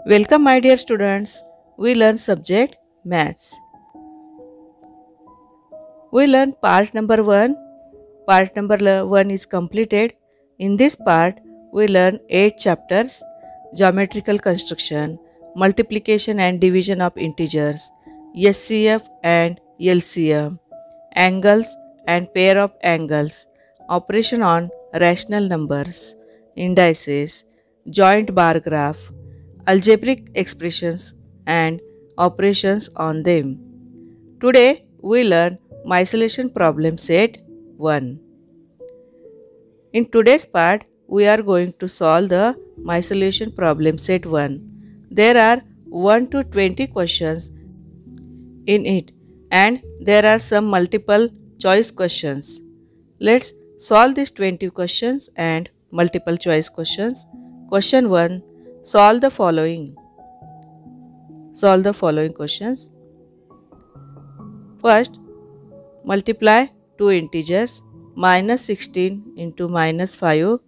Welcome my dear students. We learn subject maths. We learn part number 1. Part number 1 is completed. In this part we learn 8 chapters: geometrical construction, multiplication and division of integers, SCF and LCM, angles and pair of angles, operation on rational numbers, indices, joint bar graph, algebraic expressions and operations on them. Today we learn isolation problem set 1. In today's part, we are going to solve the isolation problem set 1. There are 1 to 20 questions in it and there are some multiple choice questions. Let's solve these 20 questions and multiple choice questions. Question 1. Solve the following. Solve the following questions. First, multiply two integers minus 16 into minus 5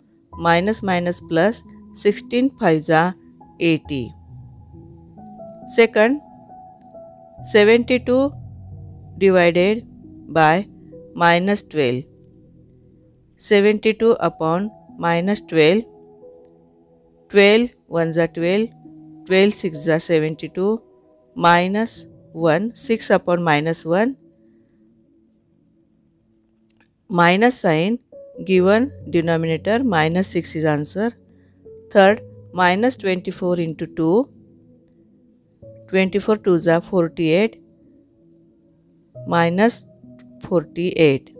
minus minus plus 16 5s are 80. Second, 72 divided by minus 12. 72 upon minus 12. 12 1s are 12. 12 6s are 72. Minus 1. 6 upon minus 1. Minus sign given denominator minus 6 is answer. Third, minus 24 into 2. 24 2s are 48. Minus 48.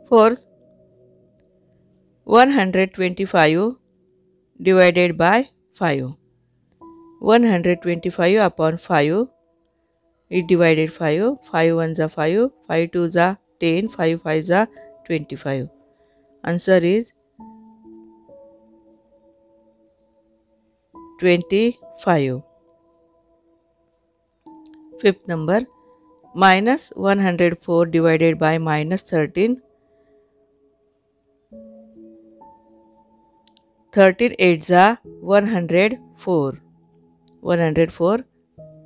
Fourth, 125 divided by 5. 125 upon 5 is divided 5. 5 1s are 5. 5 2s are 10. 5 5s are 25. Answer is 25. Fifth number, minus 104 divided by minus 13. 13 8s are 104. 104.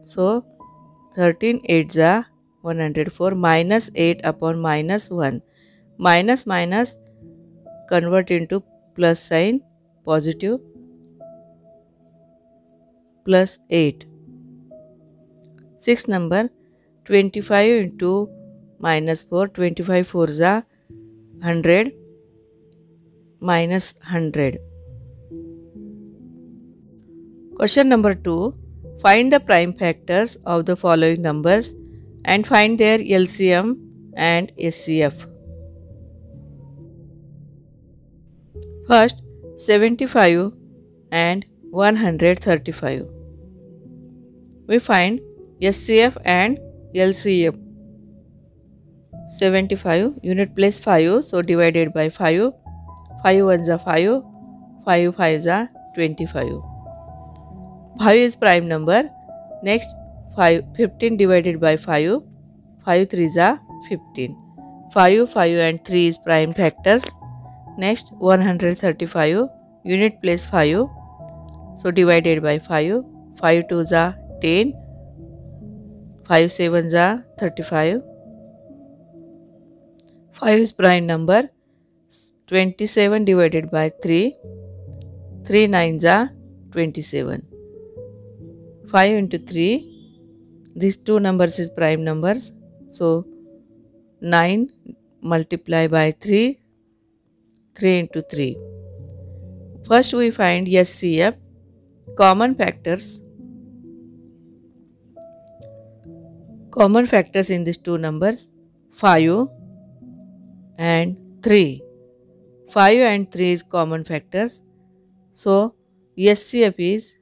So 13 8s are 104. Minus 8 upon minus 1. Minus minus convert into plus sign, positive, plus 8. Sixth number, 25 into minus 4. 25 4s are 100 minus 100. Question number 2. Find the prime factors of the following numbers and find their LCM and SCF. First, 75 and 135. We find SCF and LCM. 75 unit place 5, so divided by 5. 5 1s are 5. 5 5s are 25. 5 is prime number. Next, 15 divided by 5. 5 3s are 15. 5 5 and 3 is prime factors. Next, 135 unit place 5. So divided by 5. 5 2s are 10. 5 7s are 35. 5 is prime number. 27 divided by 3. 3 9s are 27. 5 into 3. These two numbers is prime numbers. So 9 multiply by 3. 3 into 3. First we find SCF, common factors. Common factors in these two numbers, 5 and 3. 5 and 3 is common factors. So SCF is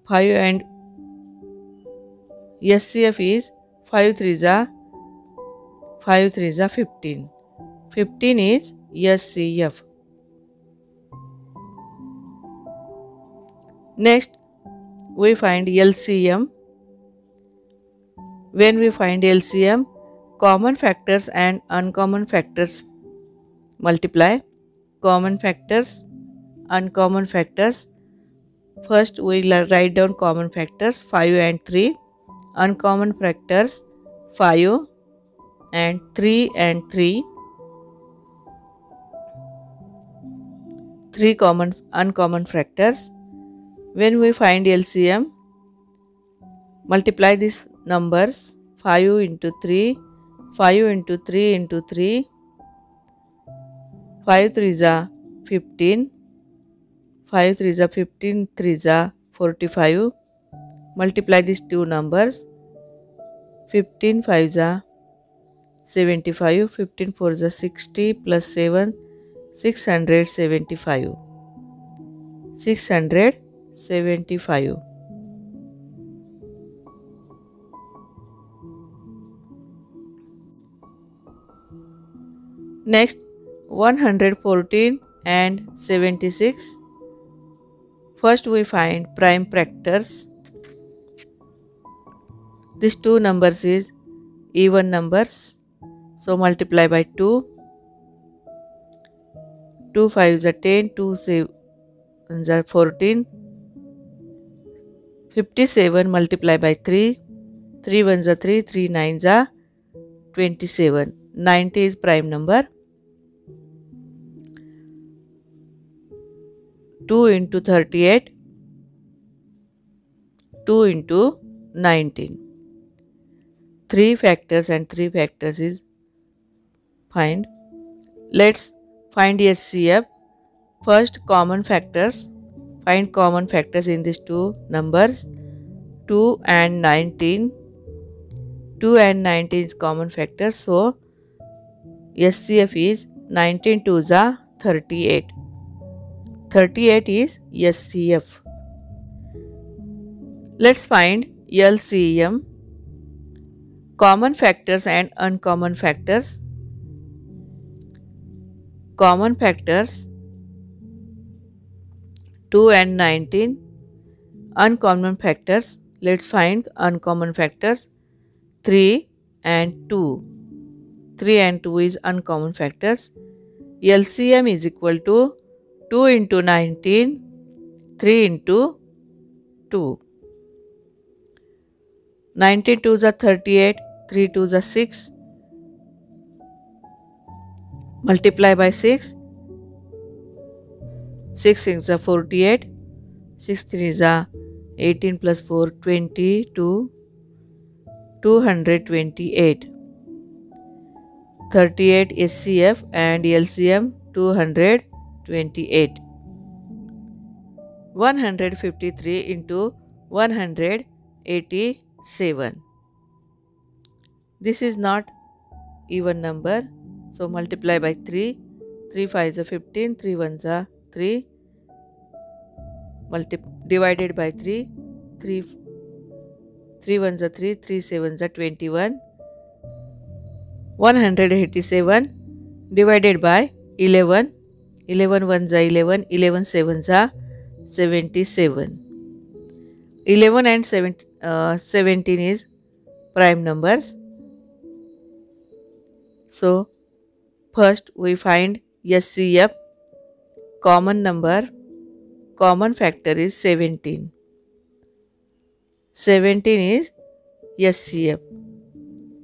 5 and SCF is 5 3s are 15. 15 is SCF. Next, we find LCM. When we find LCM, common factors and uncommon factors multiply. Common factors, uncommon factors. First we will write down common factors 5 and 3, uncommon factors 5 and 3 and 3, 3 uncommon factors. When we find LCM, multiply these numbers 5 into 3, 5 into 3 into 3, 5 3 is 15, 5 3 is 15, 3 is 45. Multiply these two numbers, 15 5 is 75, 15 4 is 60 plus 7, 675. 675. Next, 114 and 76. First we find prime factors. These two numbers is even numbers. So multiply by 2. 2 5 is 10, 2 7 is 14. 57 multiply by 3. 3 1 is 3, 3 9 is 27. 90 is prime number. 2 into 38, 2 into 19. 3 factors and 3 factors is find. Let's find SCF. First common factors. Find common factors in these two numbers. 2 and 19. 2 and 19 is common factors. So SCF is 19 2 is 38. 38 is SCF. Let's find LCM. Common factors and uncommon factors. Common factors 2 and 19. Uncommon factors. Let's find uncommon factors 3 and 2. 3 and 2 is uncommon factors. LCM is equal to 2 into 19, 3 into 2. 19 2 is 38, 3 2 is 6. Multiply by 6. 6 6 is 48. 6 3 is 18 plus 4, 22. 228. 38 SCF and LCM 228. 153 into 187. This is not even number. So multiply by 3. 3 5 is 15. 3 1 is 3. Divided by 3. 3 1 is 3. 3 7 is 21. 187 divided by 11. 11 1 is 11. 11 7 is 77. 11 and 17 is prime numbers. So first we find SCF. Common number, common factor is 17. 17 is SCF.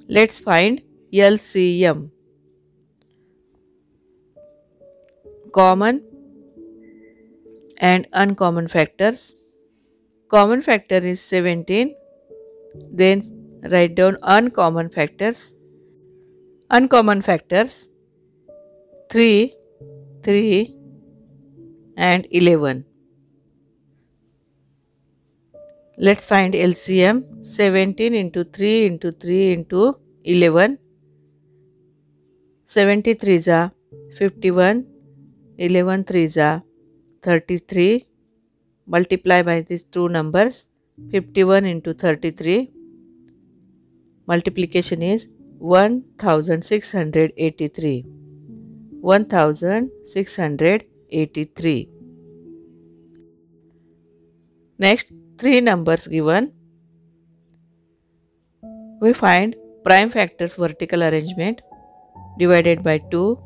Let's find LCM. Common and uncommon factors. Common factor is 17. Then write down uncommon factors. Uncommon factors 3, 3 and 11. Let's find LCM. 17 into 3 into 3 into 11. 73 is 51. 11 3 is 33. Multiply by these two numbers. 51 into 33. Multiplication is 1683. 1683. Next, three numbers given. We find prime factors vertical arrangement divided by 2.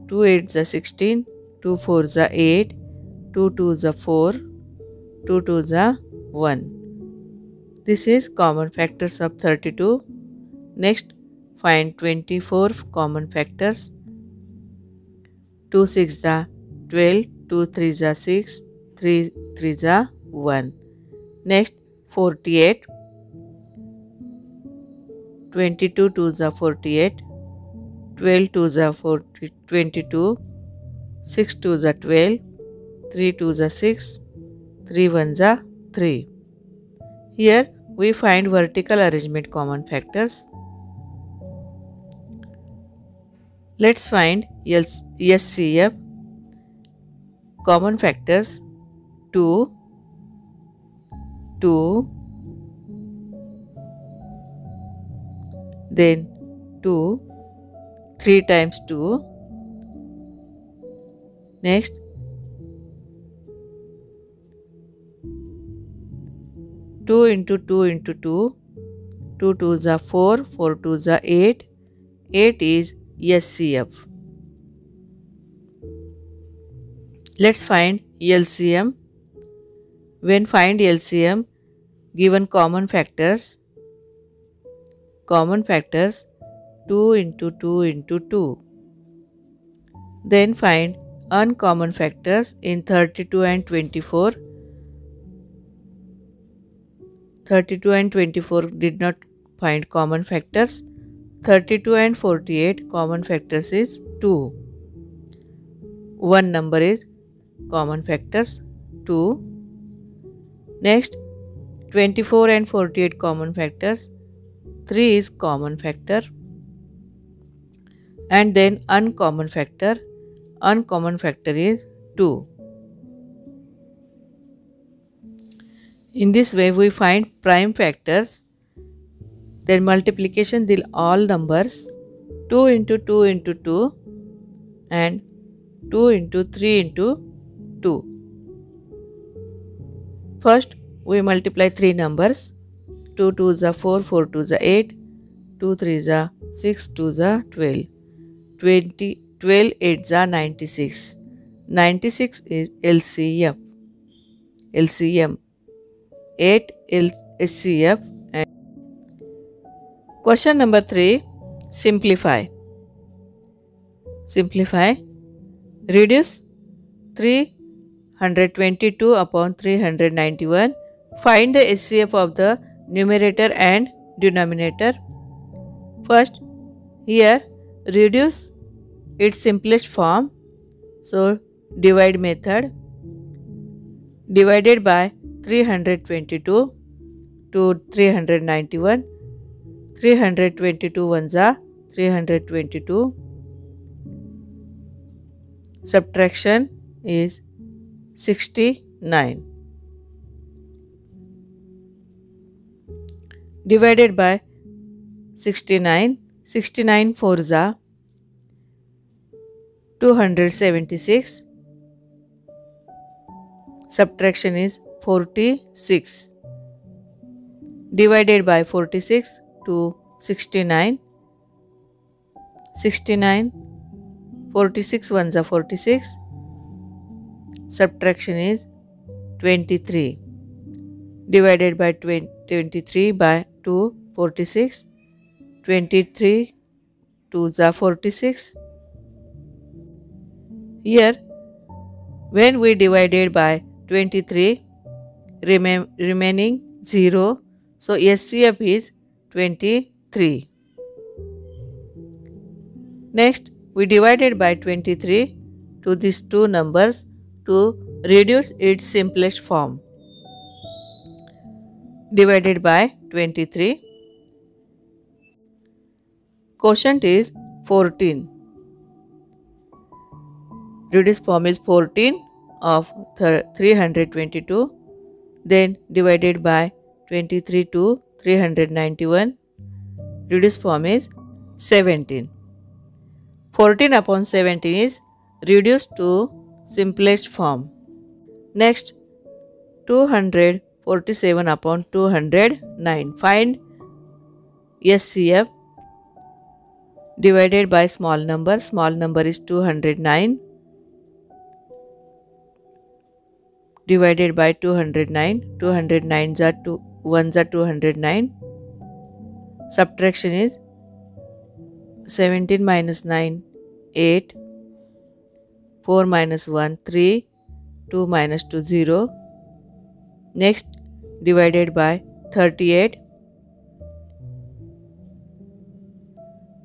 2 8 is 16. 2 4 is 8. 2 2 is 4. 2 2s are 1. This is common factors of 32. Next, find 24 common factors. 2 6s are 12, 2 3s are 6, 3 3s are 1. Next, 48. 22 2s are 48, 12 2s are 22, 6 2s are 12, 3 2s are 6, 3 1s are 3. Here we find vertical arrangement common factors. Let's find SCF. Common factors: 2, 2, then 2, 3 times 2, next 2 into 2 into 2, 2 2s are 4, 4 2s are 8, 8 is SCF. Let's find LCM. When find LCM, given common factors 2 into 2 into 2. Then find uncommon factors in 32 and 24. 32 and 24 did not find common factors. 32 and 48 common factors is 2. One number is common factors 2. Next, 24 and 48 common factors, 3 is common factor. And then uncommon factor is 2. In this way we find prime factors. Then multiplication till all numbers, 2 into 2 into 2 and 2 into 3 into 2. First we multiply 3 numbers. 2 2s are 4, 4 2s are 8, 2 3s are 6, 2s are 12. 12 8s are 96. 96 is LCM. 8 SCF. And question number 3. Simplify. Reduce 322 upon 391. Find the SCF of the numerator and denominator. First, here reduce its simplest form. So, divide method. Divided by 322 to 391. 322 ones are 322. Subtraction is 69. Divided by 69. 69 fours are 276. Subtraction is 46. Divided by 46 to 69. 69. 46 ones are 46. Subtraction is 23. Divided by 23 by 2, 46. 23 2s are 46. Here, when we divided by 23, remaining 0. So, SCF is 23. Next, we divided by 23 to these two numbers to reduce its simplest form. Divided by 23. Quotient is 14. Reduced form is 14 of 322. Then divided by 23 to 391. Reduced form is 17. 14 upon 17 is reduced to simplest form. Next, 247 upon 209. Find SCF. Divided by small number. Small number is 209. divided by 209. 209 are 2, 1s are 209. Subtraction is 17 minus 9, 8. 4 minus 1, 3. 2 minus 2, 0. Next, divided by 38.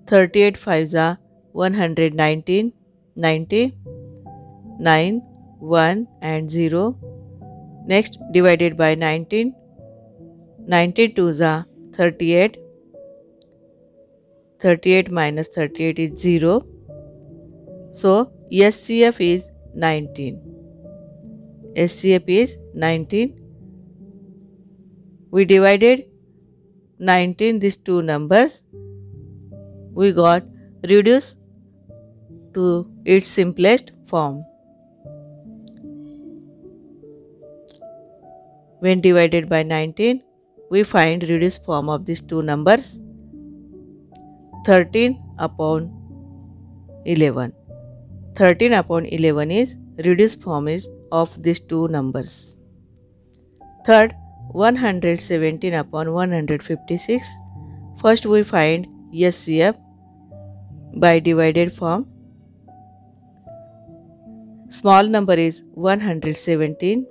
38 5s are 119. 90. 9, 1 and 0. Next, divided by 19. 19 2s are 38. 38 minus 38 is 0. So, SCF is 19. SCF is 19. We divided 19 these two numbers. We got reduced to its simplest form. When divided by 19, we find reduced form of these two numbers. 13 upon 11. 13 upon 11 is reduced form of these two numbers. Third, 117 upon 156. First we find SCF by divided form. Small number is 117.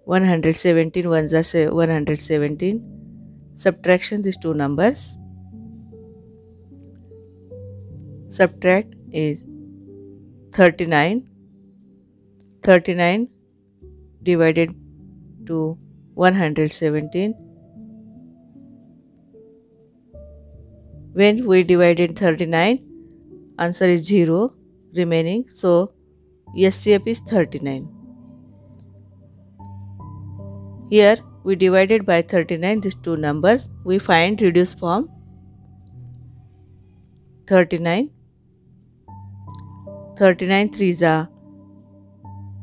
117 ones are 117. Subtraction these two numbers. Subtract is 39. 39 divided to 117. When we divided 39, answer is 0 remaining. So, SCF is 39. Here we divided by 39 these two numbers. We find reduced form. 39. 39 3s are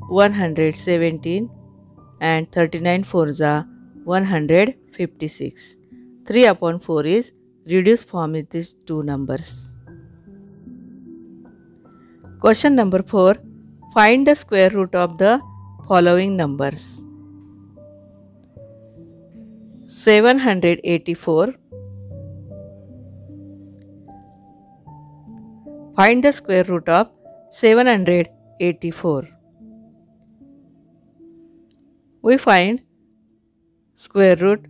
117 and 39 4s are 156. 3 upon 4 is reduced form of these two numbers. Question number 4. Find the square root of the following numbers. 784. Find the square root of 784. We find square root,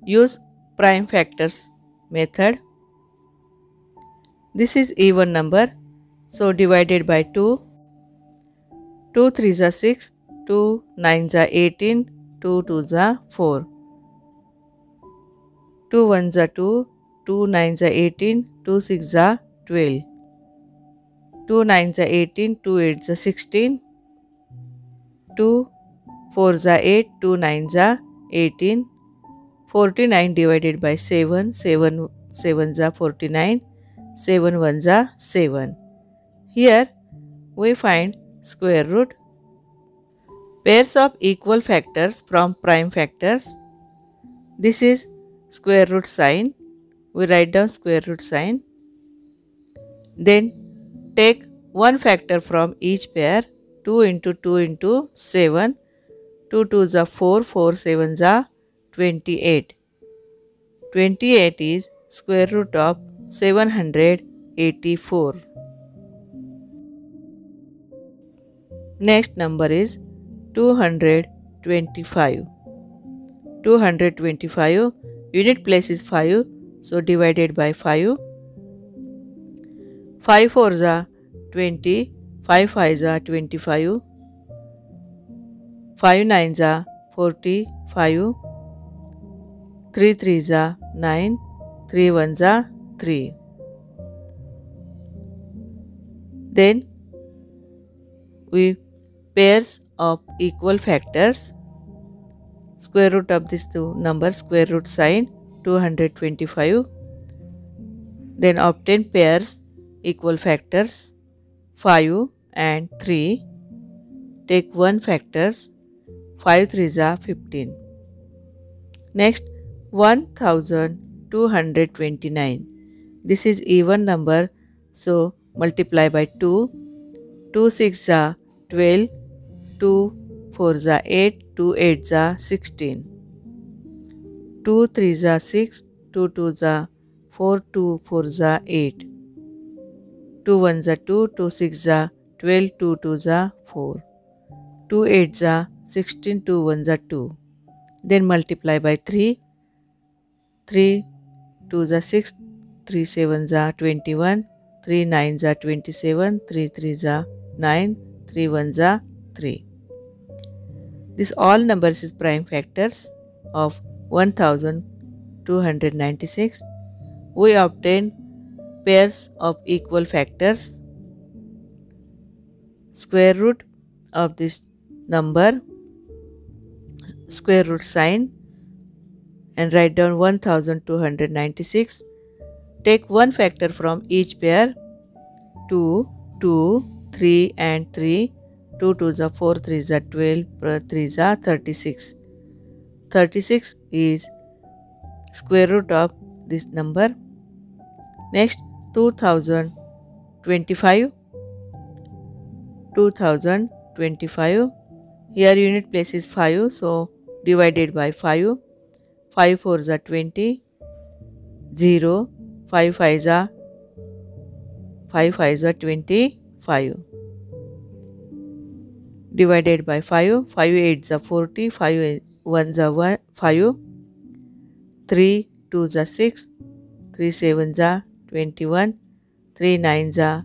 use prime factors method. This is even number, so divided by 2. 2 3s are 6, 2 9s are 18, 2 2s are 4. 2 1s are 2, 2 9s are 18, 2 6s are 12. 2 9s are 18, 2 8s are 16. 2 4s are 8, 2 9s are 18. 49 divided by 7, 7 7s are 49, 7 1s are 7. Here we find square root. Pairs of equal factors from prime factors. This is square root sign. We write down square root sign. Then take one factor from each pair. 2 into 2 into 7. 2 2s are 4, 4 7s are 28. 28 is square root of 784. Next number is 225. 225 unit place is 5, so divided by 5. 5 4s are 20, 5 5s are 25. 5 9s are 45. 3 3s are 9, 3 1s are 3. Then we pairs of equal factors. Square root of these two numbers, square root sign 225. Then obtain pairs equal factors 5 and 3. Take one factors. 5 3s are 15. Next 1229. This is even number, so multiply by 2. 2 6 are 12. 2 4 za 8, 2 8 za 16, 2 3 za 6, 2 2 za 4, 2 4 za 8, 2 1 za 2, 2 6 za 12, 2 2 za 4, 2 8 za 16, 2 1 za 2. Then multiply by 3, 3 2 za 6, 3 7 za 21, 3 9 za 27, 3 3 za 9, 3 1 za 3. This all numbers is prime factors of 1296. We obtain pairs of equal factors. Square root of this number, square root sign, and write down 1296. Take one factor from each pair. 2, 2, 3 and 3. 2 2s are 4, 3s are 12, 3s are 36. 36 is square root of this number. Next, 2025. 2025. Here unit place is 5, so divided by 5. 5 4s are 20. 0. 5 5s are 25. Divided by 5. 5 8s are 40. 5 1s are 5. 3 2s are 6. 3 7s are 21. 3 9s are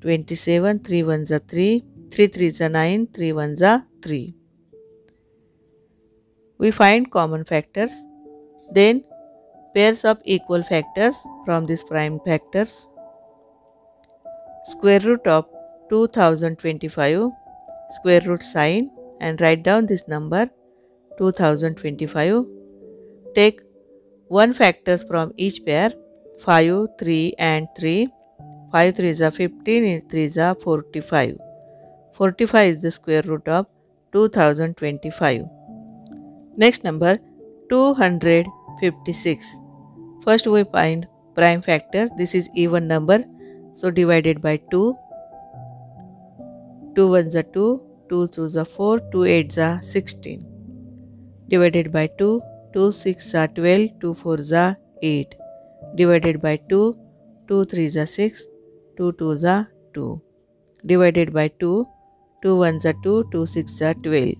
27. 3 1s are 3. 3 3s are 9. 3 1s are 3. We find common factors. Then pairs of equal factors from these prime factors. Square root of 2025. Square root sign and write down this number 2025. Take one factors from each pair. 5, 3 and 3. 5 3s are 15, 8 3s are 45. 45 is the square root of 2025. Next number 256. First we find prime factors. This is even number, so divided by 2. 2 1s are 2, 2 2s are 4, 2 8s are 16. Divided by 2, 2 6 are 12, 2 4s are 8. Divided by 2, 2 3s are 6, 2 2s are 2. Divided by 2, 2 1s are 2, 2 6s are 12.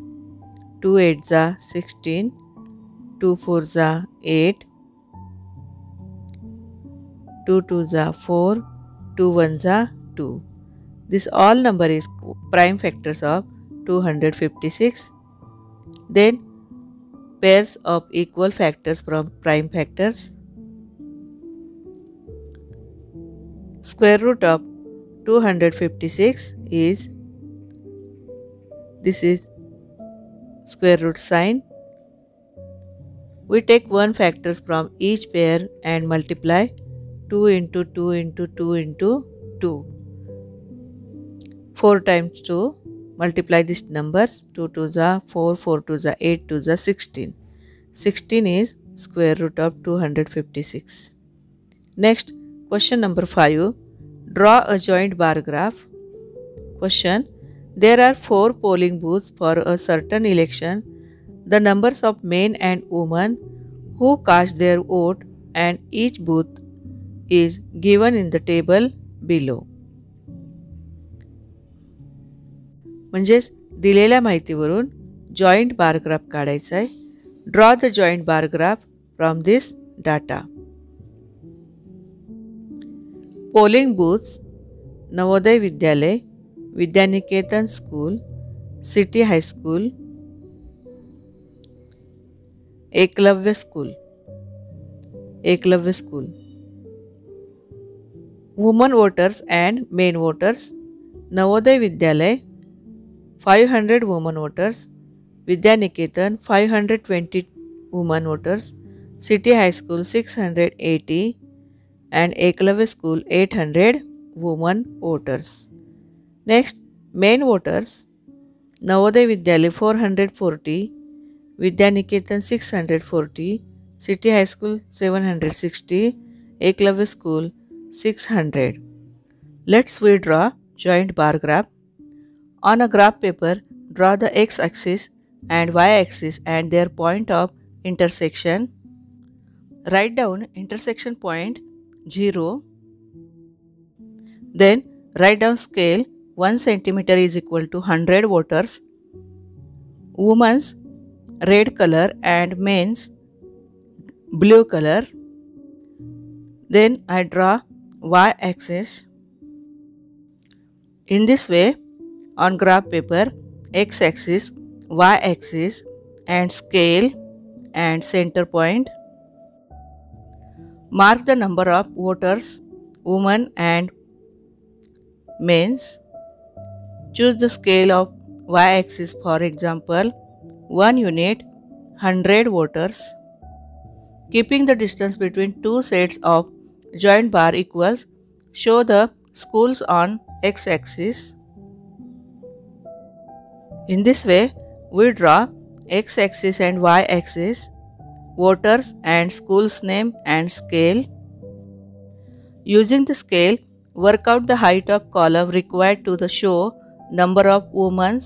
2 8s are 16, 2 4s are 8, 2 2s are 4, 2 1s are 2. This all number is prime factors of 256. Then pairs of equal factors from prime factors. Square root of 256 is, this is square root sign. We take one factors from each pair and multiply 2 into 2 into 2 into 2. 4 times 2. Multiply these numbers. 2 2s are 4, 4 2s are 8, 2s are 16. 16 is square root of 256. Next, question number 5. Draw a joint bar graph. Question. There are 4 polling booths for a certain election. The numbers of men and women who cast their vote and each booth is given in the table below. म्हणजेच दिलेल्या माहितीवरून joint bar graph काढायचा आहे. Draw the joint bar graph from this data. Polling booths Navodaya Vidyalaya, Vidyaniketan school, city high school, Eklavya school. Women voters and men voters. Navodaya Vidyalaya 500 women voters, Vidyaniketan 520 women voters, City High School 680 and Eklavya School 800 women voters. Next, main voters. Navodaya Vidyalaya 440, Vidyaniketan 640, City High School 760, Eklavya School 600. Let's we draw joint bar graph. On a graph paper, draw the x-axis and y-axis and their point of intersection. Write down intersection point 0. Then write down scale 1 centimeter is equal to 100 waters. Women's red color and men's blue color. Then I draw y-axis. In this way, on graph paper, x-axis, y-axis and scale and center point. Mark the number of voters, women and men's. Choose the scale of y-axis, for example, 1 unit, 100 voters. Keeping the distance between two sets of joint bar equals, show the schools on x-axis. In this way, we draw x-axis and y-axis, voters and school's name and scale. Using the scale, work out the height of column required to show number of women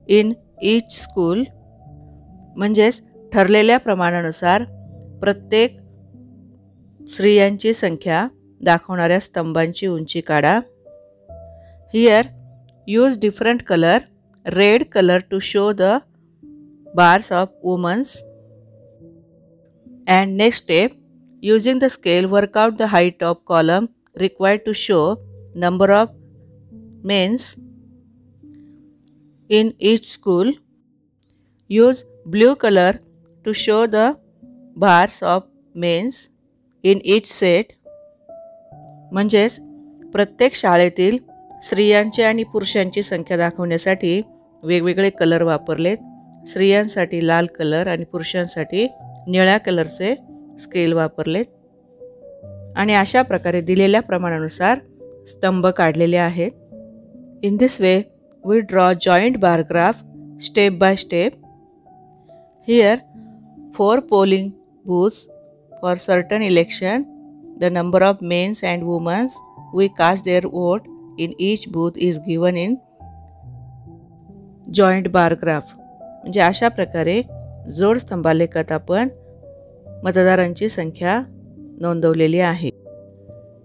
in each school. म्हणजेच ठरलेल्या प्रमाणानुसार प्रत्येक स्त्रियांची संख्या दाखवणाऱ्या स्तंभांची उंची काढा. Here use different color, red color to show the bars of women's. And next step, using the scale work out the height of column required to show number of men's in each school. Use blue color to show the bars of men's in each set. म्हणजेच प्रत्येक शाळेतील स्त्रियांची आणि पुरुषांची संख्या दाखवण्यासाठी वेगवेगळे colour वापरलेत. स्त्रियांसाठी लाल colour आणि पुरुषांसाठी निळ्या कलरचे स्केल वापरलेत. आणि अशा प्रकारे दिलेल्या प्रमाणानुसार स्तंभ काढलेले आहेत. In this way, we draw joint bar graph step by step. Here, 4 polling booths for certain election. The number of men and women we cast their vote in each booth is given in joint bar graph. म्हणजे अशा प्रकारे जोड स्तंभालेखात आपण मतदारांची संख्या नोंदवलेली आहे.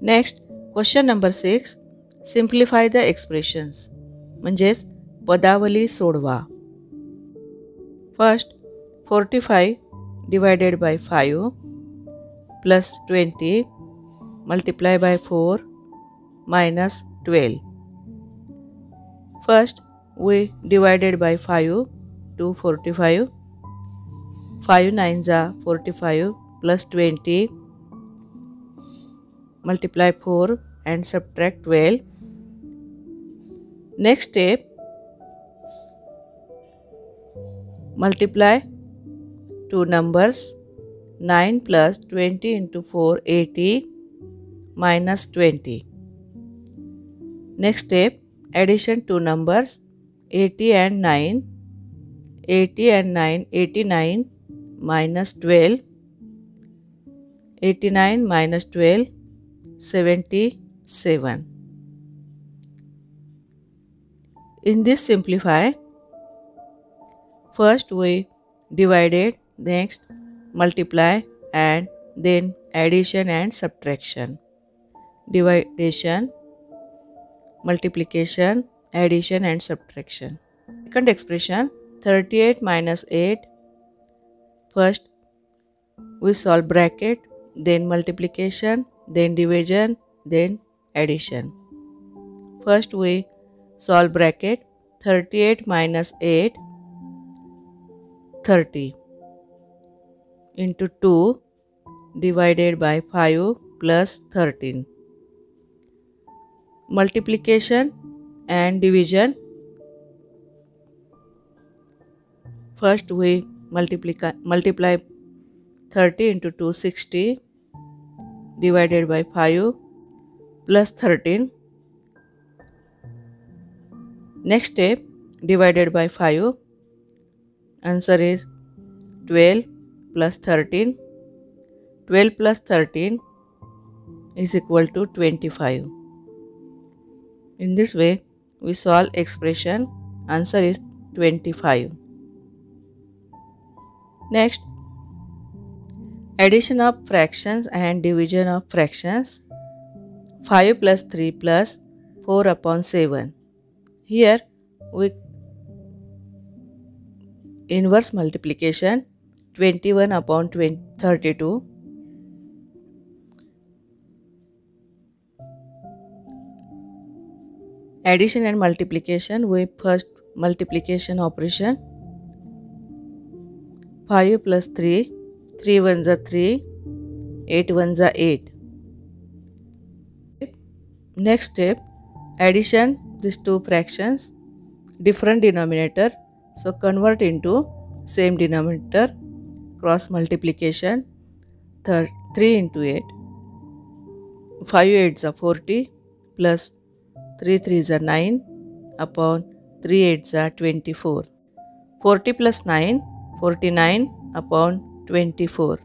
Next question number 6. Simplify the expressions. म्हणजेच पदावली सोडवा. First 45 divided by 5 plus 20 multiply by 4 minus 12. First we divided by 5 to 45. 5 9s are 45 plus 20 multiply 4 and subtract 12. Next step, multiply two numbers. 9 plus 20 into 4 80 minus 20. Next step, addition two numbers 80 and 9. 80 and 9 89 minus 12. 89 minus 12 77. In this simplify, first we divided, next multiply and then addition and subtraction. Division, multiplication, addition and subtraction. Second expression 38 minus 8. First we solve bracket, then multiplication, then division, then addition. First we solve bracket. 38 minus 8, 30 into 2 divided by 5 plus 13. Multiplication and division. First we multiply 30 into 2 60 divided by 5 plus 13. Next step, divided by 5. Answer is 12 plus 13. 12 plus 13 is equal to 25. In this way, we solve expression. Answer is 25. Next, addition of fractions and division of fractions. 5 plus 3 plus 4 upon 7. Here we inverse multiplication, 21 upon 32. Addition and multiplication, we first multiplication operation. 5 plus 3, 3 ones are 3, 8 ones are 8. Next step, addition these two fractions, different denominator, so convert into same denominator, cross multiplication, 3 into 8, 5 8s are 40 plus 3 3s are 9 upon 3 8s are 24. 40 plus 9, 49 upon 24.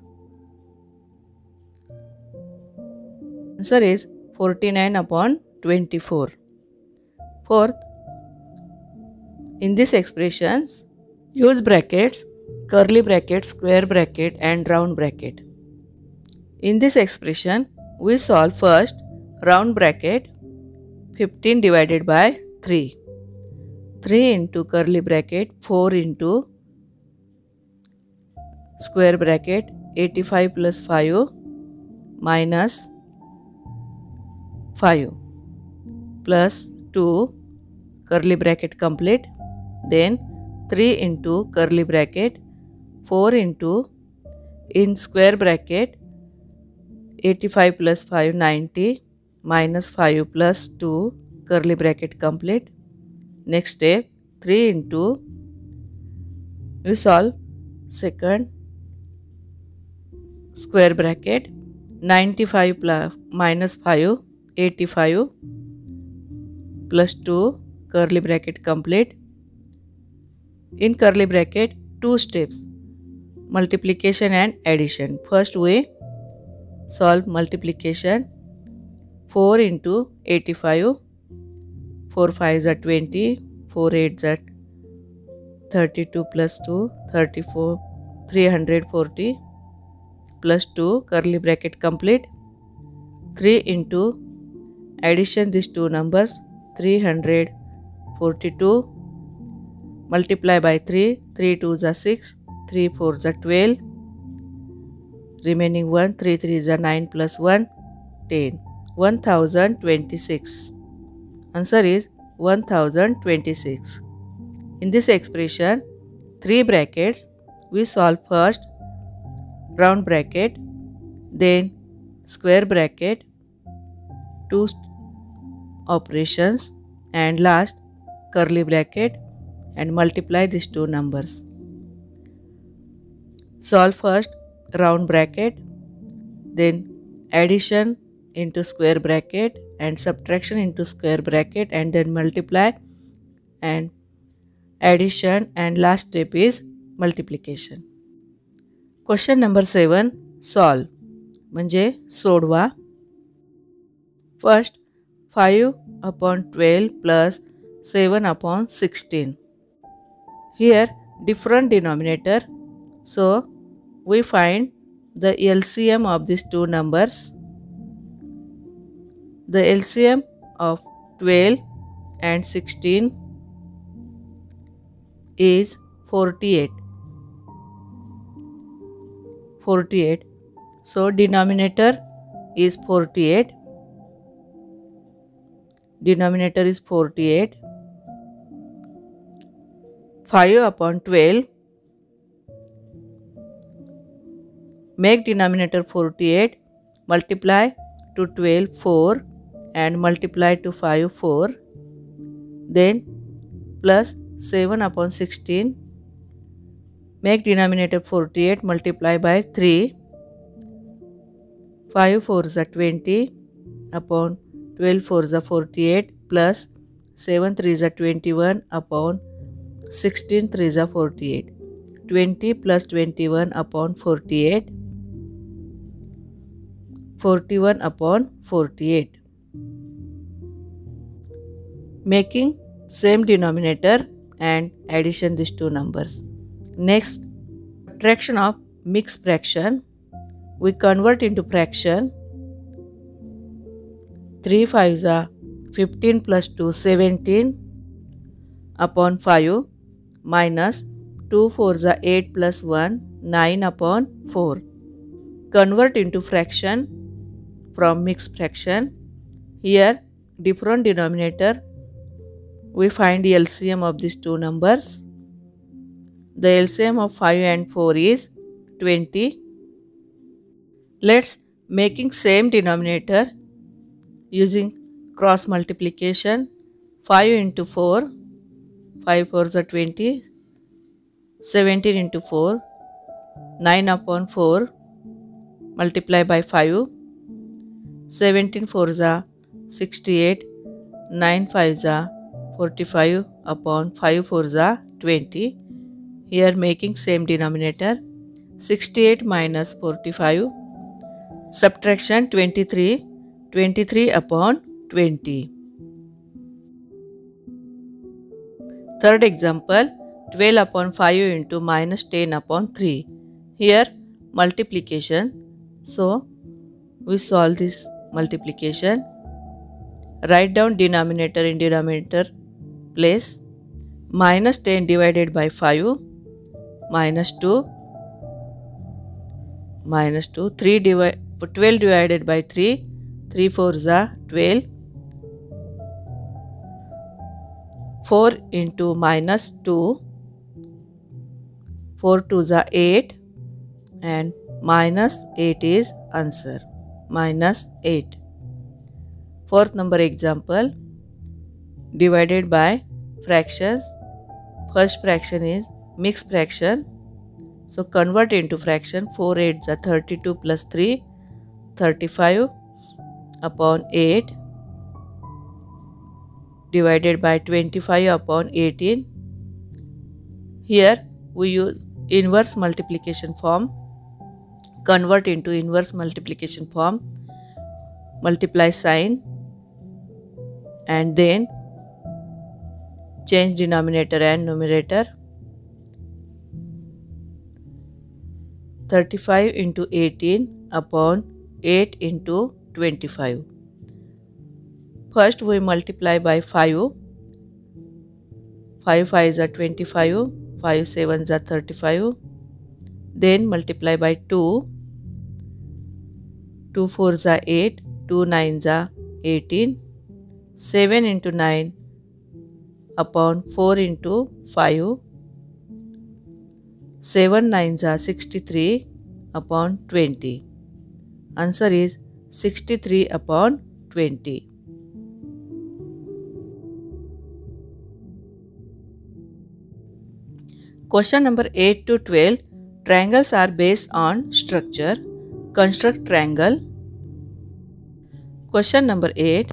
Answer is 49 upon 24. Fourth, in these expressions, use brackets, curly bracket, square bracket and round bracket. In this expression, we solve first round bracket, 15 divided by 3. 3 into curly bracket, 4 into square bracket, 85 plus 5 minus 5 plus 2 curly bracket complete, then 3 into curly bracket, 4 into in square bracket 85 plus 5 90 minus 5 plus 2 curly bracket complete. Next step, 3 into, we solve second square bracket, 95 plus minus 5 85 plus 2 curly bracket complete. In curly bracket, two steps, multiplication and addition. First we solve multiplication, 4 into 85, 4 5s are 20, 4 8s are 32 plus 2, 34, 340 plus 2 curly bracket complete. 3 into addition these two numbers, 342 multiply by 3, 3 2s are 6, 3 4s are 12, remaining 1, 3 3s are 9 plus 1, 10, 1026. Answer is 1026. In this expression, 3 brackets, we solve first round bracket, then square bracket, two operations and last curly bracket and multiply these two numbers. Solve first round bracket, then addition into square bracket and subtraction into square bracket and then multiply and addition and last step is multiplication. Question number 7, solve म्हणजे सोडवा. First 5 upon 12 plus 7 upon 16. Here different denominator, so we find the LCM of these two numbers. The LCM of 12 and 16 is 48. 48. So denominator is 48. Denominator is 48. 5 upon 12. Make denominator 48. Multiply to 12 4 and multiply to 5 4. Then plus 7 upon 16. Make denominator 48. Multiply by 3. 5 4s are 20 upon 12 4s are 48 plus 7 3s are 21 upon 16 3s are 48. 20 plus 21 upon 48. 41 upon 48. Making same denominator and addition these two numbers. Next, subtraction of mixed fraction. We convert into fraction. 3 5s are 15 plus 2 17 upon 5 minus 2 4s are 8 plus 1 9 upon 4. Convert into fraction from mixed fraction. Here different denominator, we find the LCM of these two numbers. The LCM of 5 and 4 is 20. Let's making same denominator using cross multiplication. 5 into 4, 5 4s are 20, 17 into 4, 9 upon 4, multiply by 5, 17 4s are 68, 9 5s are 45 upon 5 4s are 20. Here making same denominator. 68 minus 45, subtraction 23, 23 upon 20. Third example, 12 upon 5 into minus 10 upon 3. Here multiplication. So we solve this multiplication. Write down denominator in denominator place. Minus 10 divided by 5, minus 2, minus 2, 12 divided by 3, 3 4s are 12, 4 into minus 2, 4 2s are 8 and minus 8 is answer, minus 8. Fourth number example, divided by fractions. First fraction is mixed fraction. So convert into fraction. 4 8s are 32 plus 3, 35 upon 8 divided by 25 upon 18. Here we use inverse multiplication form. Convert into inverse multiplication form. Multiply sign and then change denominator and numerator. 35 into 18 upon 8 into 25. First we multiply by 5. 5 5s are 25, 5 7s are 35. Then multiply by 2. 2 4s are 8, 2 9s are 18. 7 into 9 upon 4 into 5. 7 9s are 63 upon 20. Answer is 63 upon 20. Question number 8 to 12. Triangles are based on structure. Construct triangle. Question number 8.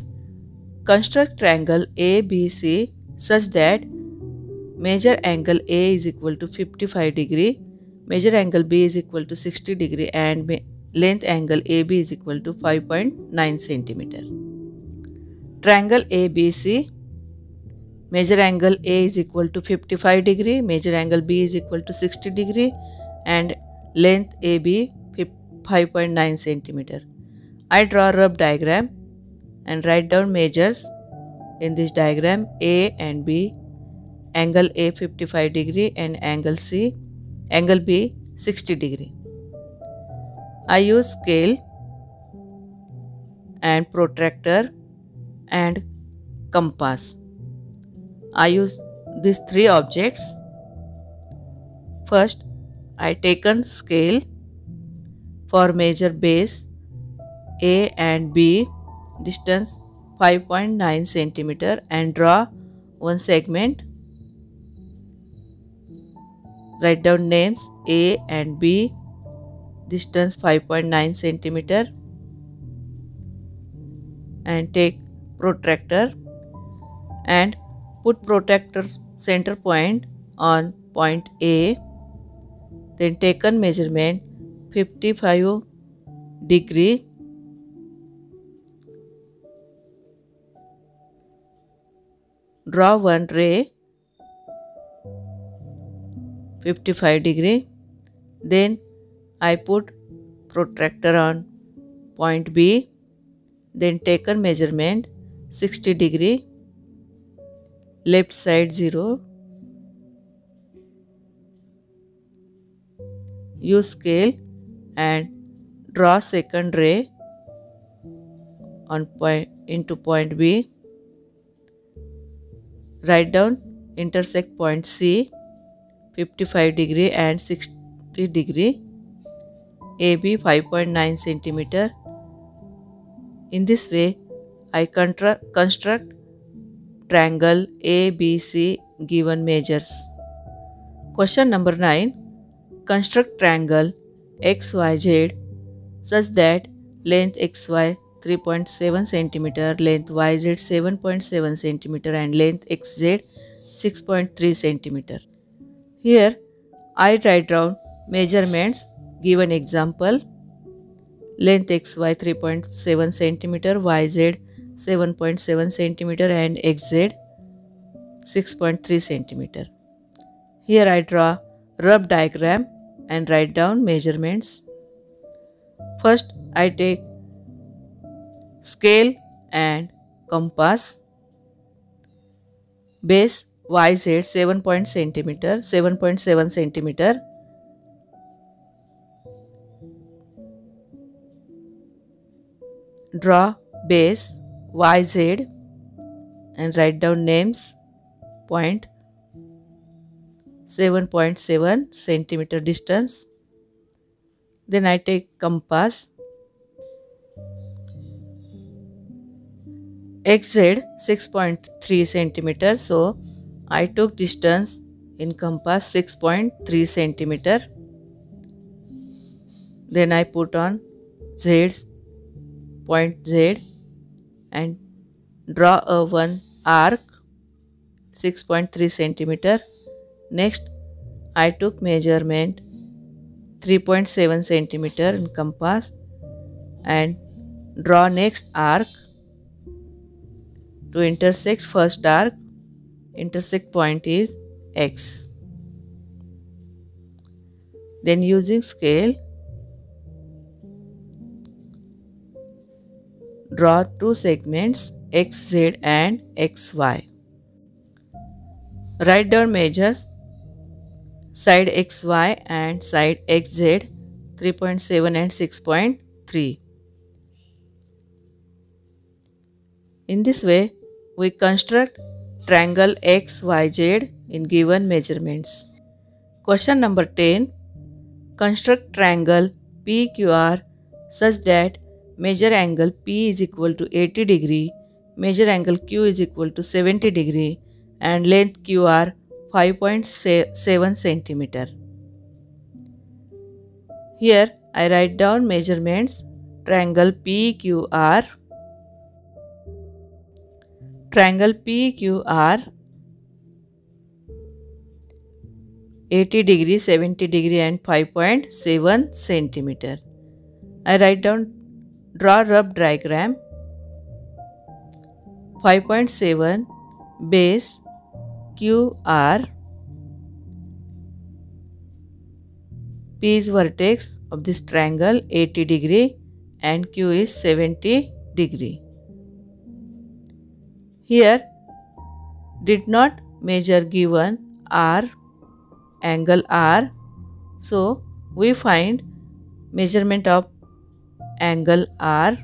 Construct triangle ABC such that measure angle A is equal to 55 degree, measure angle B is equal to 60 degree and length angle AB is equal to 5.9 centimeter. Triangle ABC, measure angle A is equal to 55 degree, measure angle B is equal to 60 degree and length AB 5.9 centimeter. I draw a rough diagram and write down measures in this diagram. A and B, angle A 55 degree and angle B 60 degree. I use scale and protractor and compass. I use these three objects. First, I taken scale for measure base A and B, distance 5.9 centimeter and draw one segment. Write down names A and B, distance 5.9 centimeter and take protractor and put protractor center point on point A. Then taken measurement 55 degree. Draw one ray 55 degree. Then I put protractor on point B. Then taken measurement 60 degree, left side 0. Use scale and draw second ray on into point B. Write down intersect point C 55 degree and 60 degree, AB 5.9 centimeter. In this way, I construct triangle ABC given measures. Question number 9. Construct triangle XYZ such that length XY 3.7 cm, length YZ 7.7 cm and length XZ 6.3 cm. Here I write down measurements. Given example: length XY 3.7 cm, YZ 7.7 cm and XZ 6.3 cm. Here I draw rough diagram and write down measurements. First I take scale and compass. Base YZ 7.7 cm. Draw base YZ and write down names. Point 7.7 cm distance. Then I take compass. XZ 6.3 cm. So I took distance in compass 6.3 cm. Then I put on point Z and draw a one arc 6.3 cm. Next I took measurement 3.7 cm in compass and draw next arc to intersect first arc. Intersect point is X. Then using scale, draw two segments XZ and XY. Write down measures. Side XY and side XZ 3.7 and 6.3. In this way, we construct triangle XYZ in given measurements. Question number 10. Construct triangle PQR such that measure angle P is equal to 80 degree, measure angle Q is equal to 70 degree and length QR 5.7 cm. Here I write down measurements. Triangle PQR. Triangle PQR 80 degree, 70 degree and 5.7 cm. I write down, draw rough diagram. 5.7 base QR. P is vertex of this triangle 80 degree and Q is 70 degree. Here did not measure given R, angle R. So we find measurement of angle R.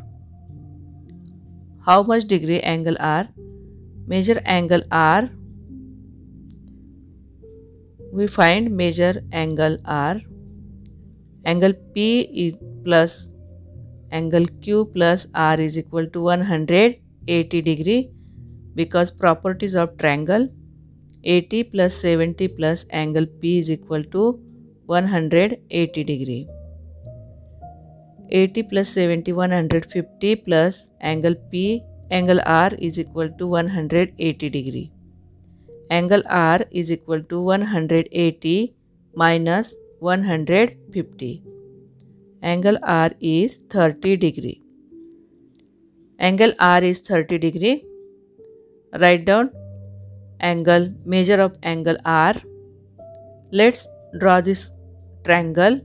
How much degree angle R? Measure angle R. We find measure angle R. Angle P is plus angle Q plus R is equal to 180 degree because properties of triangle 80 plus 70 plus angle P is equal to 180 degree. 80 plus 70 150 plus angle P, angle R is equal to 180 degree. Angle R is equal to 180 minus 150. Angle R is 30 degree. Angle R is 30 degree. Write down angle, measure of angle R. Let's draw this triangle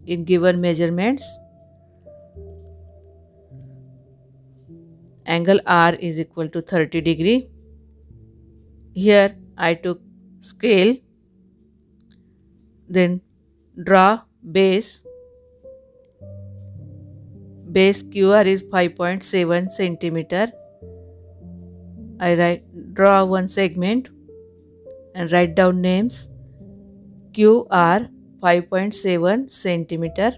in given measurements. Angle R is equal to 30 degree. Here I took scale, then draw base. Base QR is 5.7 centimeter. I draw one segment and write down names. QR 5.7 centimeter.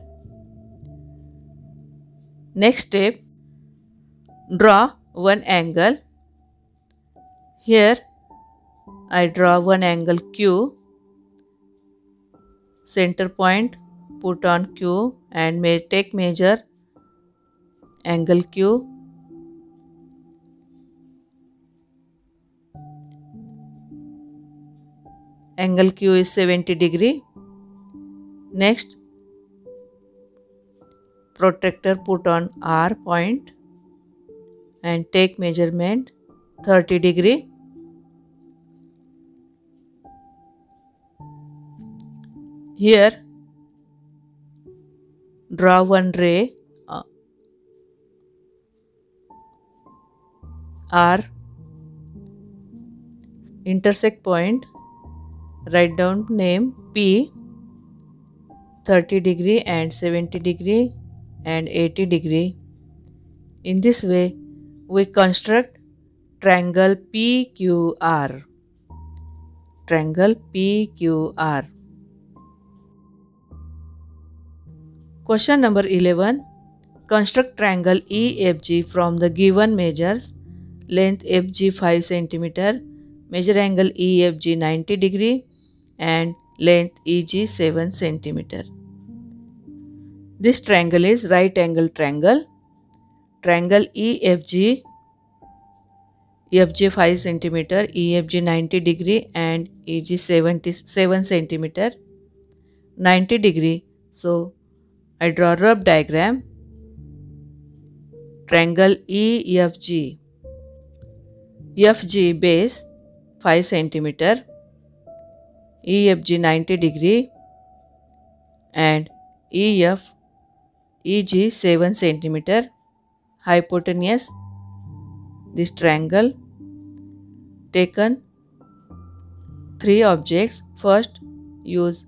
Next step, draw one angle. Here I draw one angle Q. Center point put on Q and take measure angle Q. Angle Q is 70 degree. Next, protractor put on R point and take measurement 30 degree. Here draw one ray R, intersect point, write down name P, 30 degree and 70 degree and 80 degree. In this way we construct triangle PQR. Triangle PQR. Question number 11. Construct triangle EFG from the given measures. Length FG 5 cm, measure angle EFG 90 degree and length EG 7 cm. This triangle is right angle triangle. Triangle EFG, FG 5 cm, EFG 90 degree and EG 7 cm, 90 degree. So I draw rough diagram. Triangle EFG. FG base 5 cm, EFG 90 degree and EG 7 cm. Hypotenuse. This triangle taken 3 objects. First use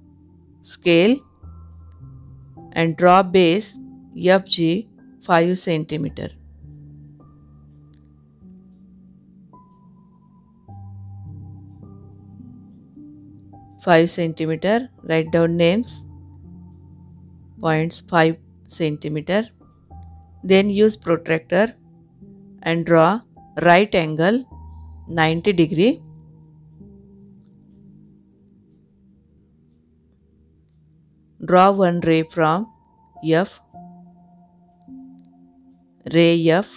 scale and draw base FG 5 cm. Write down names, points 5 cm. Then use protractor and draw right angle 90 degree. Draw one ray from F, ray F,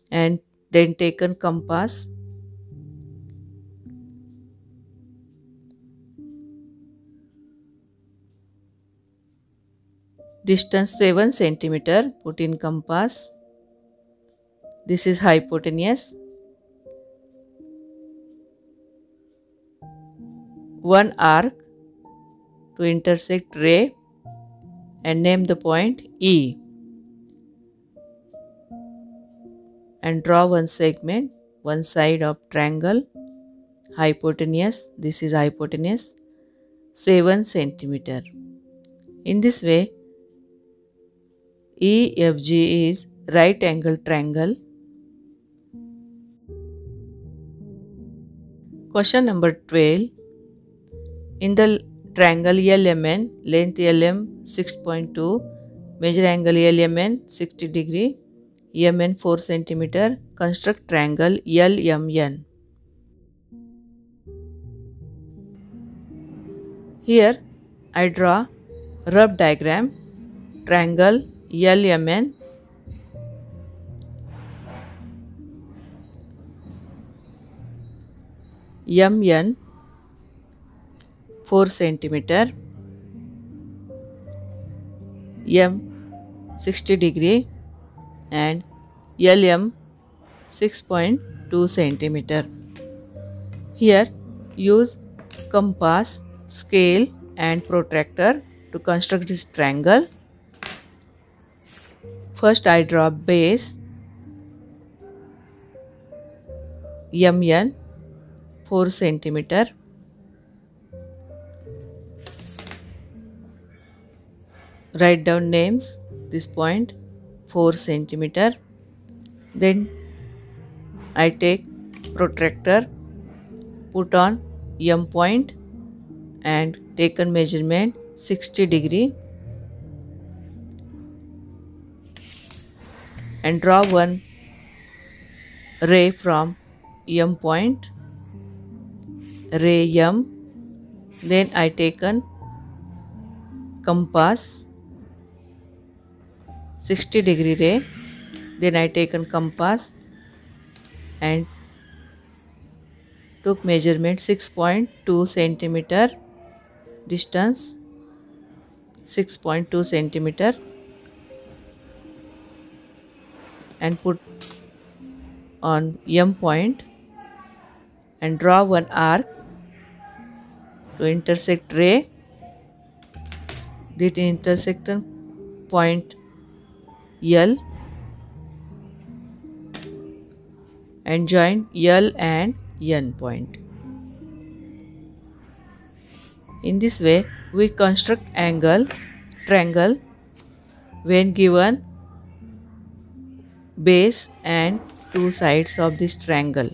and then taken compass. Distance 7 cm, put in compass. This is hypotenuse. One arc to intersect ray and name the point E. And draw one segment, one side of triangle, hypotenuse. This is hypotenuse, 7 cm. In this way, EFG is right angle triangle. Question number 12. In the triangle LMN, length LM 6.2, measure angle LMN 60 degree, EMN 4 cm, construct triangle LMN. Here I draw rough diagram, triangle LMN. MN 4 cm, M 60 degree and LM 6.2 cm. Here use compass, scale and protractor to construct this triangle. First I draw base MN 4 cm. Write down names, this point 4 cm. Then I take protractor, put on M point and taken measurement 60 degree and draw one ray from M point, ray M. Then I taken compass 60 degree ray. Then I taken compass and took measurement 6.2 centimeter distance, 6.2 centimeter, and put on M point and draw one arc to intersect ray. The intersection point L and join L and N point. In this way we construct triangle when given base and two sides of this triangle.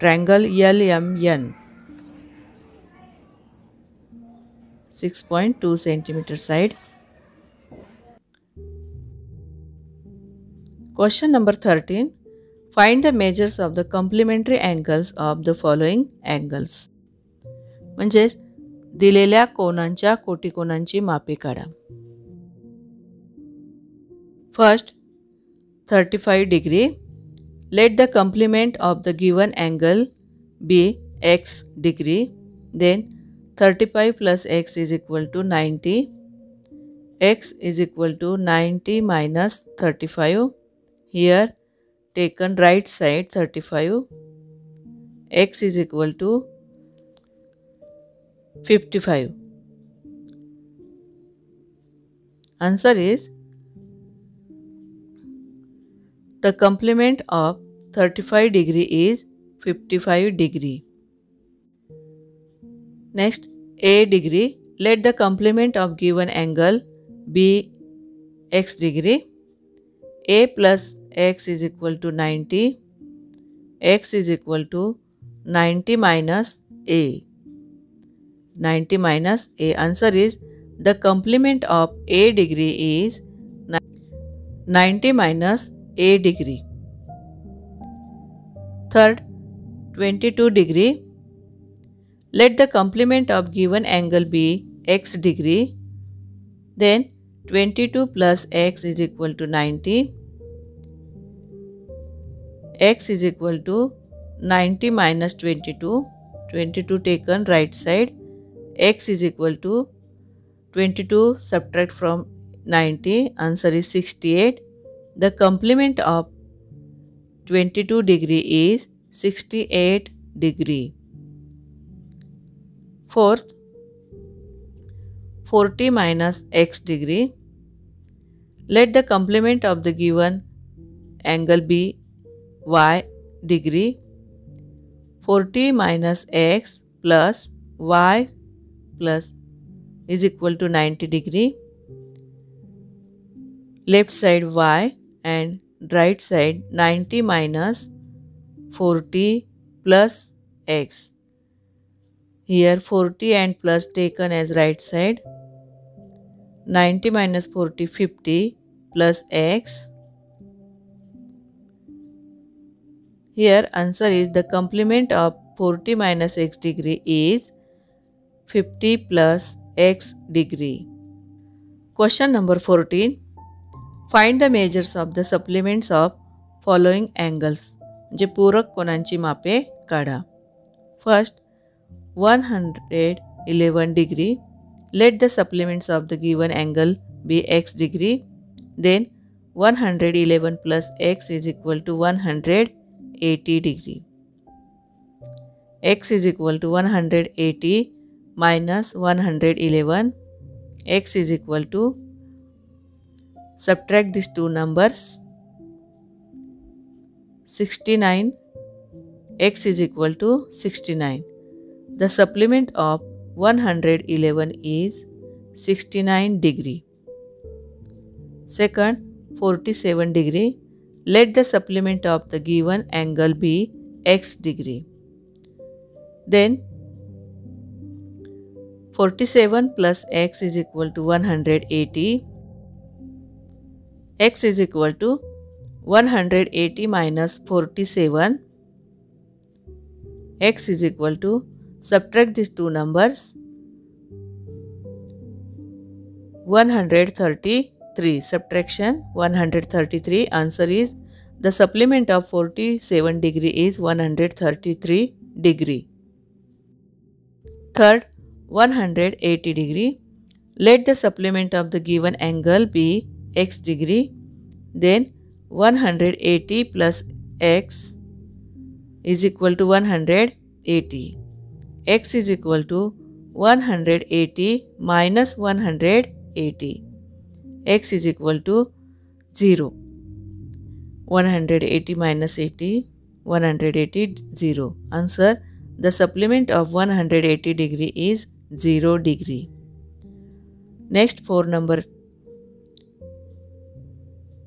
Triangle LMN 6.2 centimeter side. Question number 13. Find the measures of the complementary angles of the following angles. म्हणजेच दिलेल्या कोनांच्या कोटिकोनांची मापे काढा. First 35 degree. Let the complement of the given angle be x degree. Then 35 plus x is equal to 90. X is equal to 90 minus 35. Here taken right side 35. X is equal to 55. Answer is the complement of 35 degree is 55 degree. Next A degree. Let the complement of given angle be x degree. A plus x is equal to 90. X is equal to 90 minus A. 90 minus A. Answer is the complement of A degree is 90 minus A degree. Third 22 degree. Let the complement of given angle be x degree. Then 22 plus x is equal to 90. X is equal to 90 minus 22. 22 taken right side. X is equal to 22 subtract from 90. Answer is 68. The complement of 22 degree is 68 degree. Fourth 40 minus x degree. Let the complement of the given angle be y degree. 40 minus x plus y plus is equal to 90 degree. Left side y and right side 90 minus 40 plus x. Here 40 and plus taken as right side. 90 minus 40 50 plus x. Here answer is the complement of 40 minus x degree is 50 plus x degree. Question number 14. Find the measures of the supplements of following angles. जे पूरक कोनांची मापे काढा. First 111 degree. Let the supplements of the given angle be x degree. Then 111 plus x is equal to 111. 80 degree. X is equal to 180 minus 111. X is equal to, subtract these two numbers, 69. X is equal to 69. The supplement of 111 is 69 degree. Second, 47 degree. Let the supplement of the given angle be x degree. Then 47 plus x is equal to 180. X is equal to 180 minus 47. X is equal to, subtract these two numbers, 133. Subtraction 133. Answer is, the supplement of 47 degree is 133 degree. Third, 180 degree. Let the supplement of the given angle be x degree. Then 180 plus x is equal to 180. X is equal to 180 minus 180. X is equal to 0. 180 minus 80, 180, 0. Answer, the supplement of 180 degree is 0 degree. Next, for number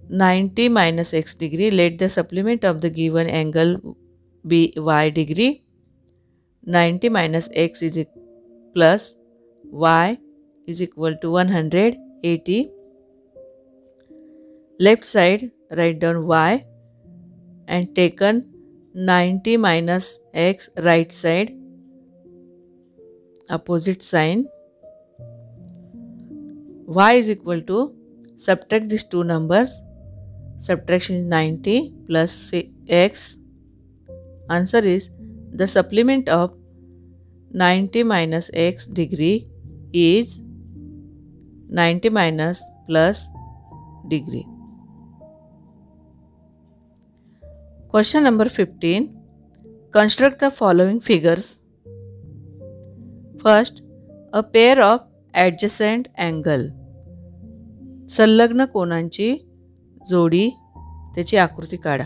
90 minus x degree. Let the supplement of the given angle be y degree. 90 minus x is plus y is equal to 180. Left side, write down y and taken 90 minus x, right side, opposite sign. Y is equal to, subtract these two numbers. Subtraction is 90 plus x. Answer is, the supplement of 90 minus x degree is 90 minus plus degree. Question number 15. Construct the following figures. First, a pair of adjacent angle. संलग्न कोनांची जोडी, त्याची आकृती काढा.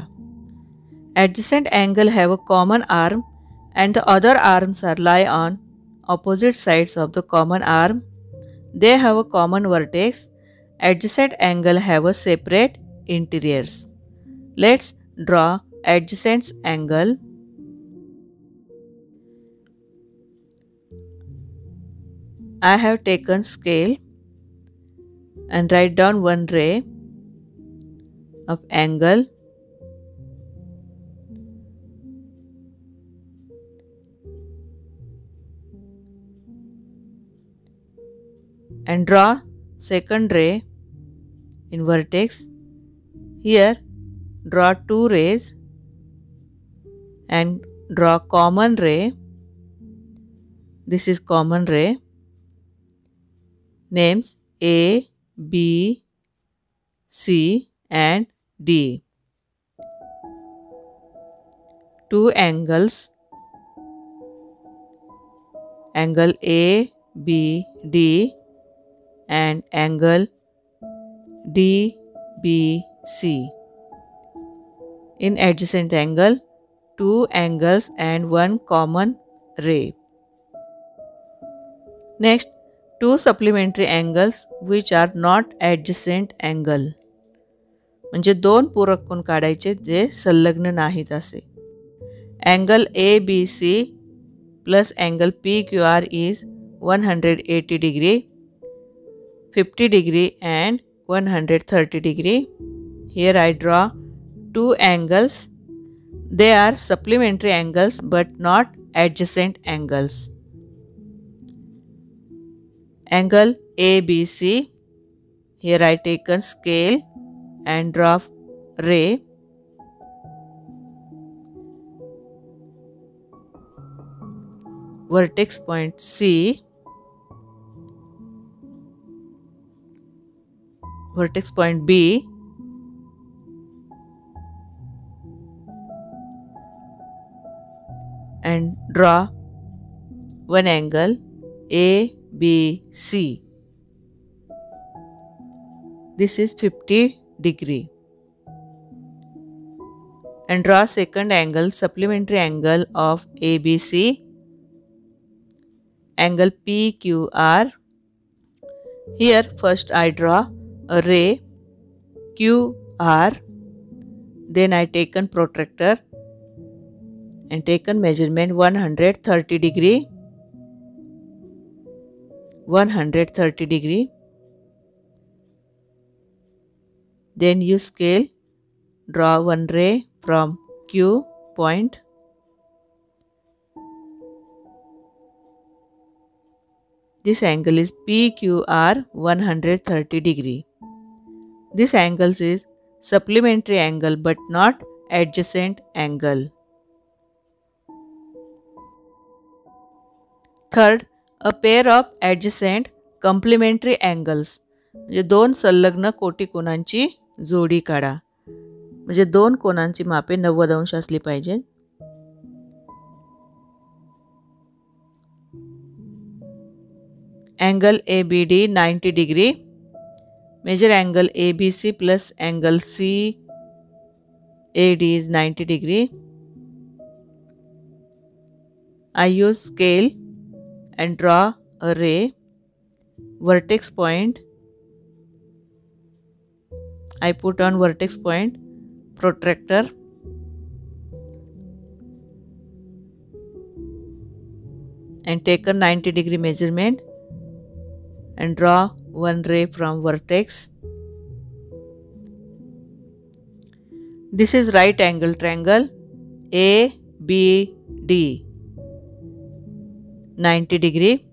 Adjacent angle have a common arm and the other arms are lie on opposite sides of the common arm. They have a common vertex. Adjacent angle have a separate interiors. Let's draw adjacent angle. I have taken scale and write down one ray of angle. And draw second ray in vertex. Here draw two rays and draw common ray. This is common ray. Names A, B, C and D. Two angles, angle A, B, D and angle D, B, C. In adjacent angle, two angles and one common ray. Next, two supplementary angles which are not adjacent angle. म्हणजे दोन पूरक कोन काढायचे जे संलग्न नाहीत असे. Angle ABC plus angle PQR is 180 degree, 50 degree and 130 degree. Here I draw two angles. They are supplementary angles but not adjacent angles. Angle ABC. Here I taken scale and draw ray. Vertex point C. Vertex point B. and draw one angle ABC. This is 50 degree. And draw second angle, supplementary angle of ABC, angle PQR. Here first I draw a ray QR, then I taken protractor and taken measurement 130 degree. 130 degree. Then use scale, draw one ray from Q point. This angle is PQR 130 degree. This angle is supplementary angle but not adjacent angle. Third, a pair of adjacent complementary angles. म्हणजे दोन संलग्न कोटिकोनांची जोडी काढा. म्हणजे दोन कोनांची मापे 90 अंश असली पाहिजे. Angle ABD 90 degree. Measure angle ABC plus angle CAD is 90 degree. I use scale and draw a ray. Vertex point. I put on vertex point, protractor. And take a 90 degree measurement and draw one ray from vertex. This is right angle triangle ABD 90 degree.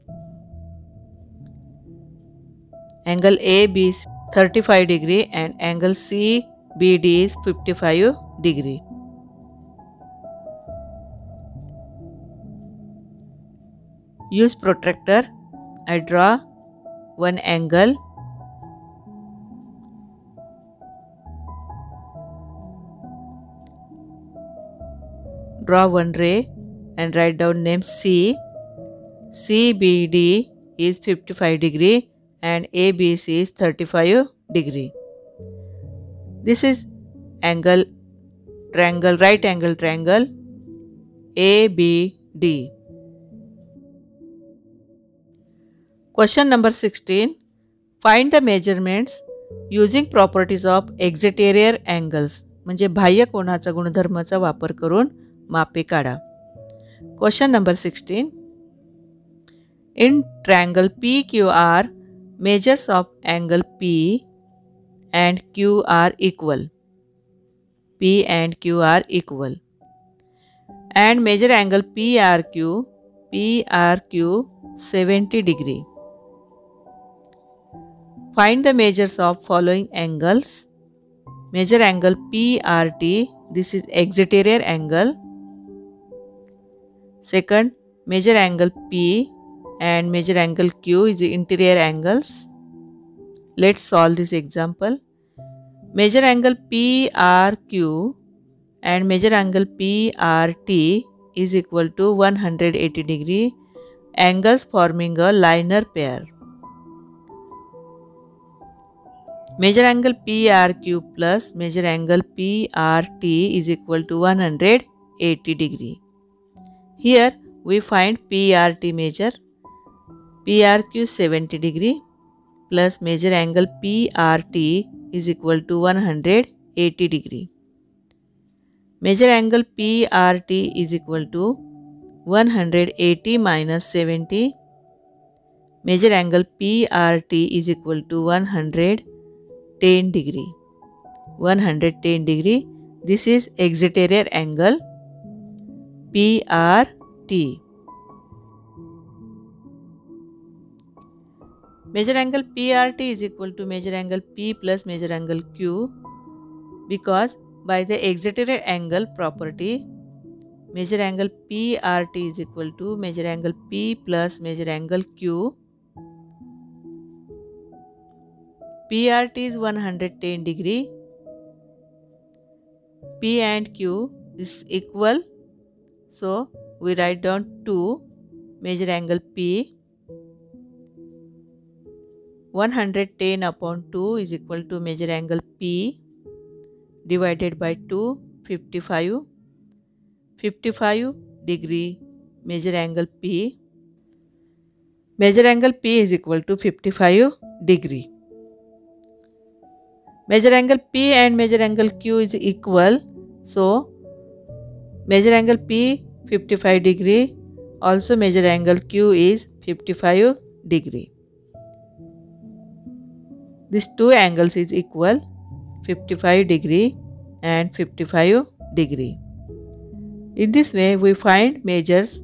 Angle ABC 35 degree and angle CBD is 55 degree. Use protractor. I draw one angle. Draw one ray and write down name C. CBD is 55 degree and ABC is 35 degree. This is angle triangle, right angle triangle ABD. Question number 16. Find the measurements using properties of exterior angles. म्हणजे बाह्य कोनाचा गुणधर्माचा वापर करून मापे काढा. Question number 16. In triangle PQR, measures of angle P and Q are equal. P and Q are equal. And measure angle PRQ 70 degree. Find the measures of following angles. Measure angle PRT, this is exterior angle. Second, measure angle P and measure angle Q is interior angles. Let's solve this example. Measure angle PRQ and measure angle PRT is equal to 180 degree, angles forming a linear pair. Measure angle PRQ plus measure angle PRT is equal to 180 degree. Here we find PRT measure. PRQ 70 degree plus measure angle PRT is equal to 180 degree. Measure angle PRT is equal to 180 minus 70. Measure angle PRT is equal to 110 degree. 110 degree. This is exterior angle PRT. Measure angle PRT is equal to measure angle P plus measure angle Q, because by the exterior angle property, measure angle PRT is equal to measure angle P plus measure angle Q. PRT is 110 degree. P and Q is equal. So we write down 2, measure angle P. 110 upon 2 is equal to measure angle P divided by 2, 55. 55 degree measure angle P. Measure angle P is equal to 55 degree. Measure angle P and measure angle Q is equal. So measure angle P 55 degree. Also measure angle Q is 55 degree. These two angles is equal, 55 degree and 55 degree. In this way we find measures.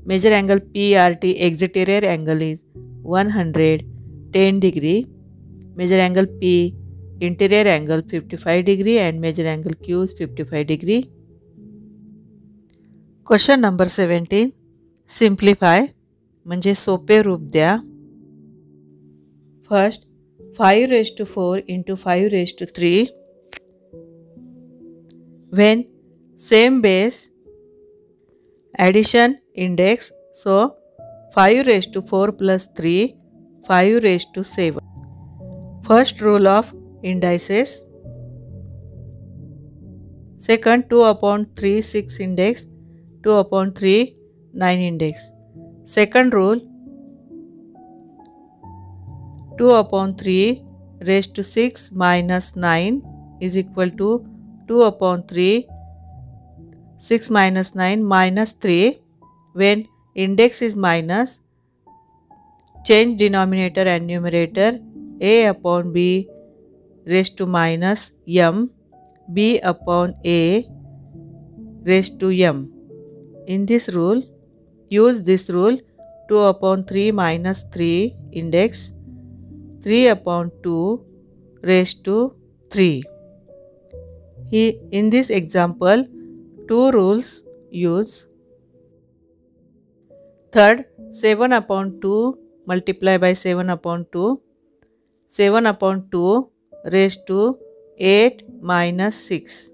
Measure angle PRT exterior angle is 110 degree. Measure angle P interior angle 55 degree and measure angle Q is 55 degree. Question number 17. Simplify म्हणजे सोपे रूप द्या. First 5⁴ into 5�3. When same base, addition index, so 5⁴ plus 3, 5�7. First rule of indices. Second 2 upon 3 6 index, 2 upon 3 9 index. Second rule 2 upon 3 raised to 6 minus 9 is equal to 2 upon 3 6 minus 9 minus 3. When index is minus, change denominator and numerator. A upon B raised to minus m, B upon A raised to m. In this rule, use this rule. 2 upon 3 minus 3 index, 3 upon 2 raised to 3. In this example, two rules use. Third, 7 upon 2 multiply by 7 upon 2. 7 upon 2 raised to 8 minus 6.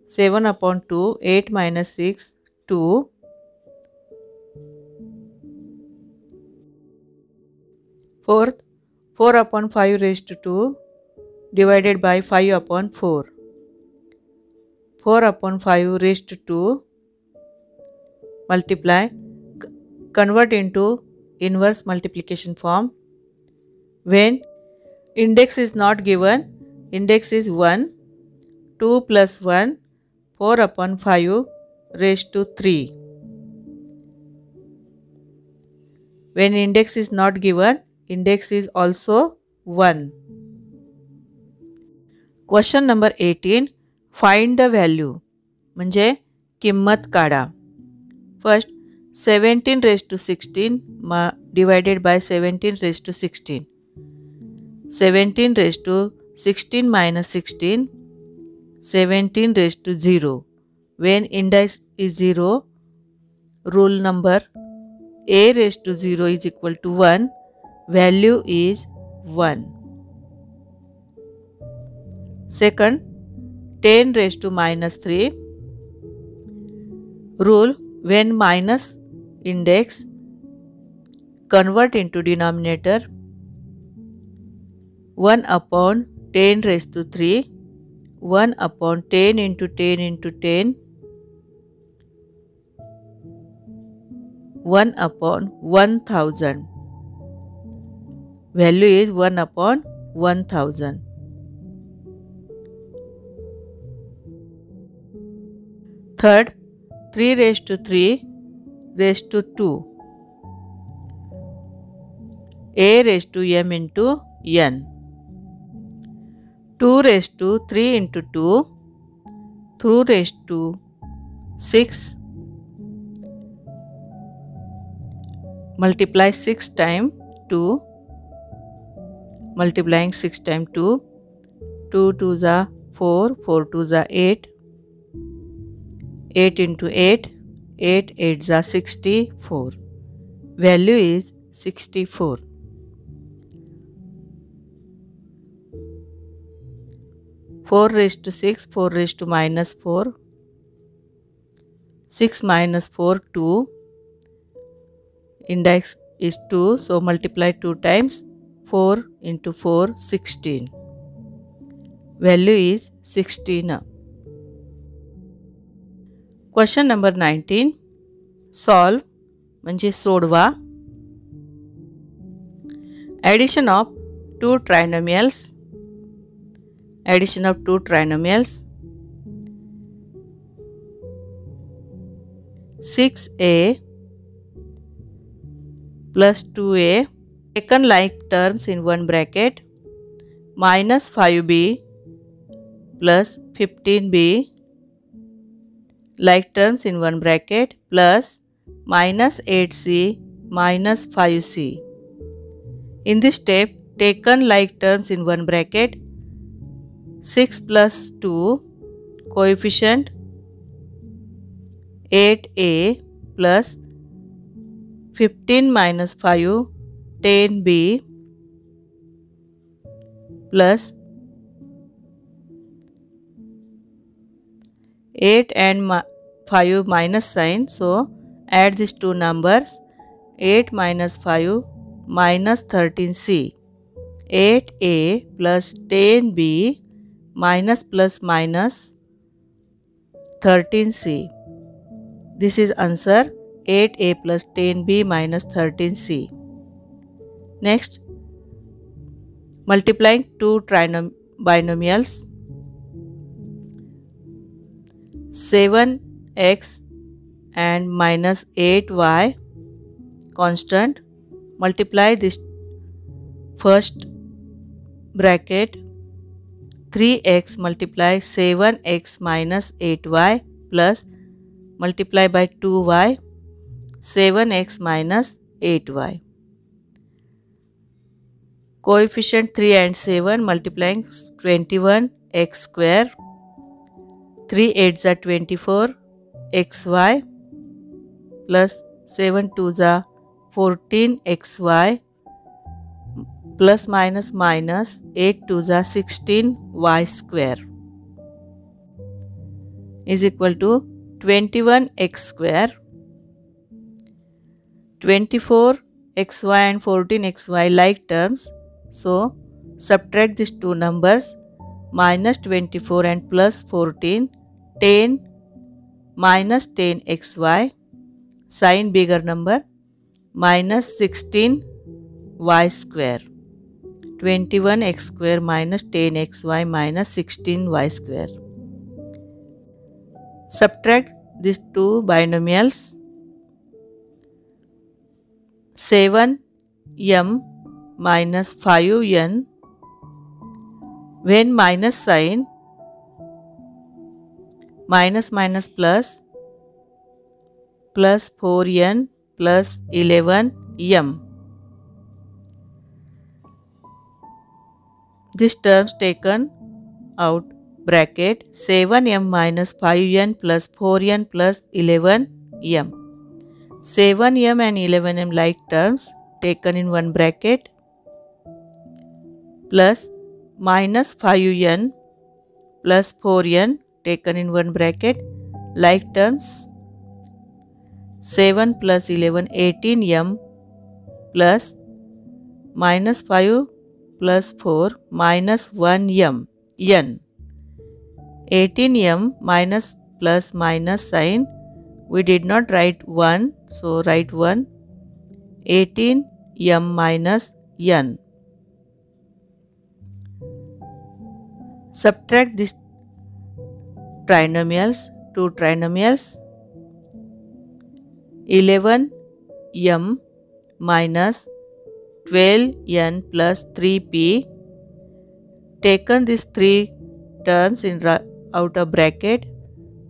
7 upon 2, 8 minus 6, 2. Fourth, 4 upon 5 raised to 2 divided by 5 upon 4. 4 upon 5 raised to 2 multiply, convert into inverse multiplication form. When index is not given, index is 1, 2 plus 1, 4 upon 5 raised to 3. When index is not given, index is also 1. Question number 18. Find the value म्हणजे किंमत काढा. First 17 raised to 16 divided by 17 raised to 16. 17 raised to 16 minus 16, 17 raised to 0. When index is 0, rule number A raised to 0 is equal to 1. Value is 1. Second, 10 raised to minus 3. Rule, when minus index, convert into denominator. 1 upon 10 raised to 3. 1 upon 10 into 10 into 10. 1 upon 1000. Value is 1 upon 1000. Third, 3 raised to 3 raised to 2. A raised to m into n. 2 raised to 3 into 2. 2 raised to 6. Multiply 6 times 2. Multiplying 6 times 2. 2 2s are 4. 4 2s are 8. 8 into 8. 8 8s are 64. Value is 64. Four raised to 6, 4 raised to minus 4. 6 minus 4 2. Index is 2, so multiply 2 times. 4 into 4 16. Value is 16. Question number 19. Solve म्हणजे सोडवा. Addition of two trinomials. Addition of two trinomials. 6a plus 2a taken like terms in one bracket, minus 5b plus 15b like terms in one bracket, plus minus 8c minus 5c. In this step, taken like terms in one bracket, 6 plus 2 coefficient 8a plus 15 minus 5 10b plus 8 and 5 minus sign, so add these two numbers. 8 minus 5 minus 13c. 8a plus 10b minus plus minus 13c. This is answer 8a plus 10b minus 13c. Next, multiplying two binomials. 7x and minus 8y constant. Multiply this first bracket. 3x multiply 7x minus 8y plus multiply by 2y 7x minus 8y. Coefficient 3 and 7 multiplying 21x square. 3 8s are 24 xy plus 7 2s are 14 xy plus minus minus 8 2s are 16 y square is equal to 21 x square. 24 xy and 14 xy like terms, so subtract these two numbers. Minus 24 and plus 14, 10 minus 10 xy, sign bigger number, minus 16 y square. 21 x square minus 10 xy minus 16 y square. Subtract these two binomials. 7m minus 5n. When minus sign, minus minus plus, plus 4n plus 11m. This terms taken out bracket 7m minus 5n plus 4n plus 11m. 7m and 11m like terms taken in one bracket, plus minus 5n plus 4n taken in one bracket, like terms. 7 plus 11 18m plus minus 5 plus 4 minus 1m n. 18m minus plus minus sign, we did not write 1, so write 1. 18m minus n. Subtract these trinomials, two trinomials. 11m minus 12n plus 3p. Taken these three terms in out of bracket,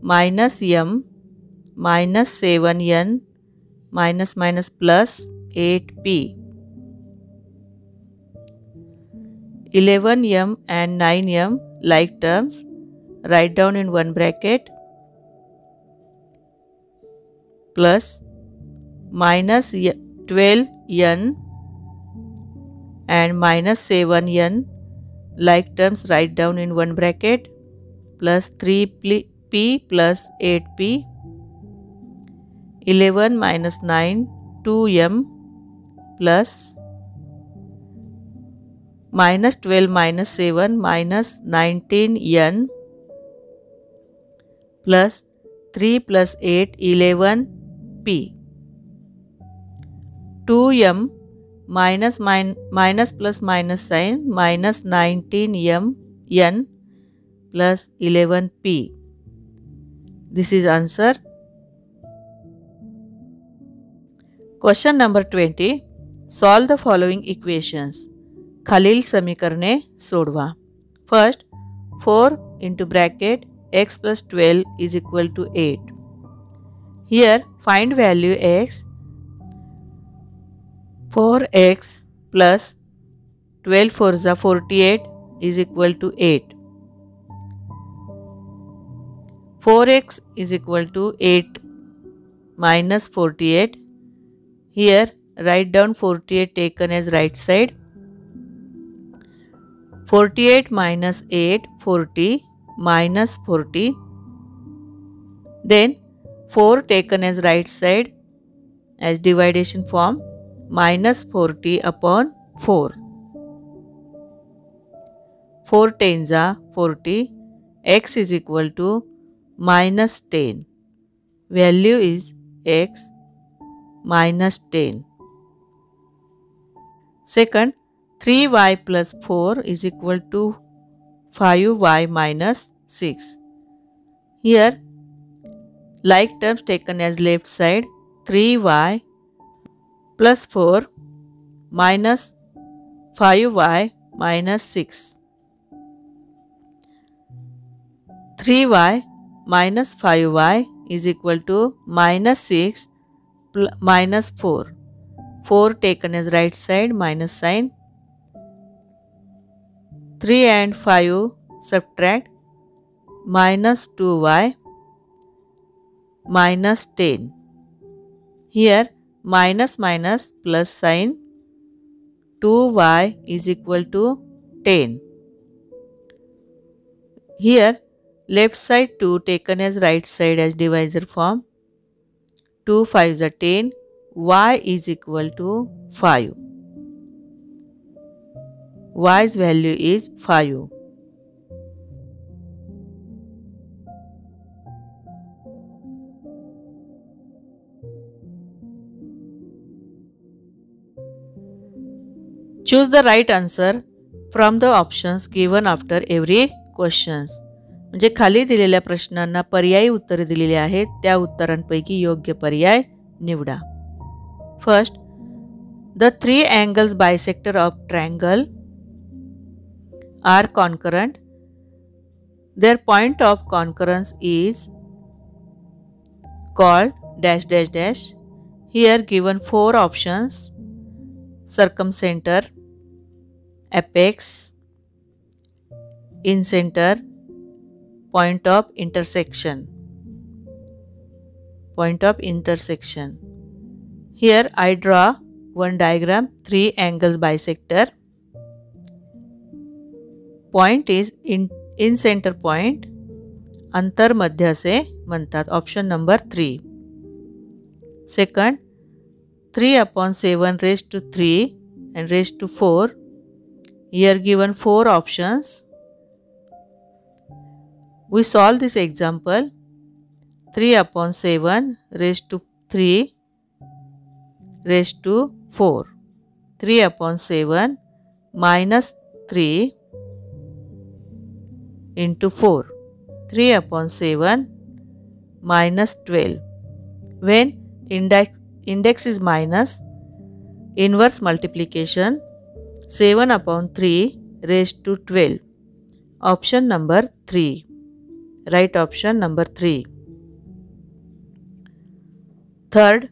minus m minus 7n minus minus plus 8p. 11m and 9m like terms, write down in one bracket, plus minus 12n and minus 7n like terms, write down in one bracket, plus 3p plus 8p 11 minus 9 2m plus minus 12 minus 7 minus 19n plus 3 plus 8 11p. 2m minus plus minus sign minus 19m n plus 11p. This is answer. Question number 20. Solve the following equations. खालील समीकरणे सोडवा. First, 4 into bracket x plus 12 is equal to 8. Here find value x. 4x plus 12 fours are 48 is equal to 8. 4x is equal to 8 minus 48. Here write down 48 taken as right side. 48 minus 8 40 minus 40. Then 4 taken as right side as dividation form minus 40 upon 4. 4 tens are 40. X is equal to minus 10. Value is x minus 10. Second, 3y plus 4 is equal to 5y minus 6. Here, like terms taken as left side, 3y plus 4 minus 5y minus 6. 3y minus 5y is equal to minus 6 minus 4. 4 taken as right side minus sign. 3 and 5 subtract minus 2y minus 10. Here minus minus plus sign 2y is equal to 10. Here left side 2 taken as right side as divisor form. 2 5s are 10. Y is equal to 5. Y's value is 5. Choose the right answer from the options given after every questions. म्हणजे खाली दिलेल्या प्रश्नांना पर्यायी उत्तरे दिलेली आहेत, त्या उत्तरांपैकी योग्य पर्याय निवडा. First, the three angles bisector of triangle are concurrent. Their point of concurrence is called dash dash dash. Here given 4 options: circumcenter, apex, incenter, point of intersection. Point of intersection. Here I draw one diagram, 3 angles bisector. Point is in center point. अंतर मध्य असे म्हणतात. Option number 3. Second, 3 upon 7 raised to 3 and raised to 4. Here given 4 options. We solve this example. 3 upon 7 raised to 3 raised to 4. 3 upon 7 minus 3 into 4. 3 upon 7 minus 12. When index is minus, inverse multiplication 7 upon 3 raised to 12. Option number 3. Right option number 3. Third,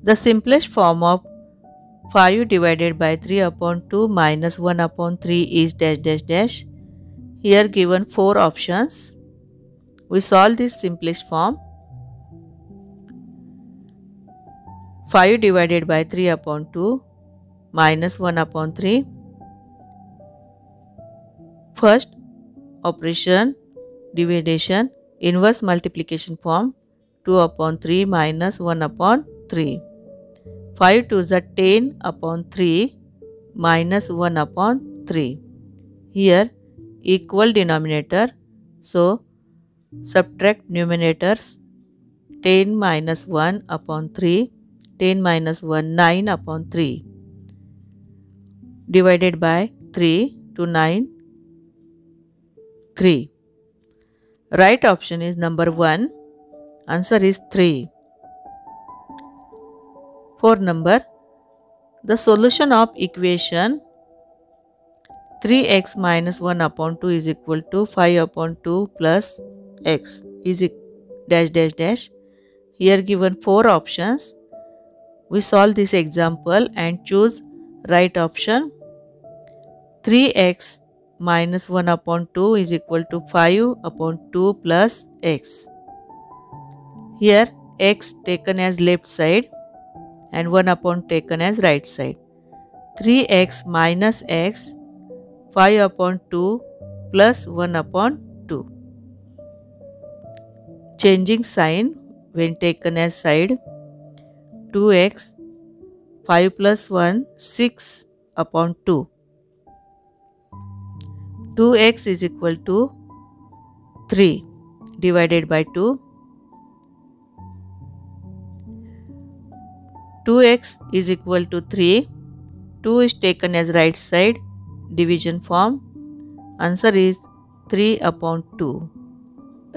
the simplest form of 5 divided by 3 upon 2 minus 1 upon 3 is dash dash dash. Here given 4 options. We solve this simplest form. 5 divided by 3 upon 2 minus 1 upon 3. First operation division inverse multiplication form, 2 upon 3 minus 1 upon 3. 5 to the 10 upon 3 minus 1 upon 3. Here equal denominator, so subtract numerators. 10 minus 1 upon 3, 10 minus 1, 9 upon 3. Divided by 3 to 9, 3. Right option is number 1. Answer is 3. 4 number. The solution of equation 3x minus 1 upon 2 is equal to 5 upon 2 plus x is dash dash dash. Here given 4 options. We solve this example and choose right option. 3x minus 1 upon 2 is equal to 5 upon 2 plus x. Here x taken as left side and 1 upon taken as right side. 3x minus x, 5 upon 2 plus 1 upon 2. Changing sign when taken as side. 2x, 5 plus 1, 6 upon 2. 2x is equal to 3 divided by 2. 2x is equal to 3. 2 is taken as right side, division form. Answer is 3 upon 2.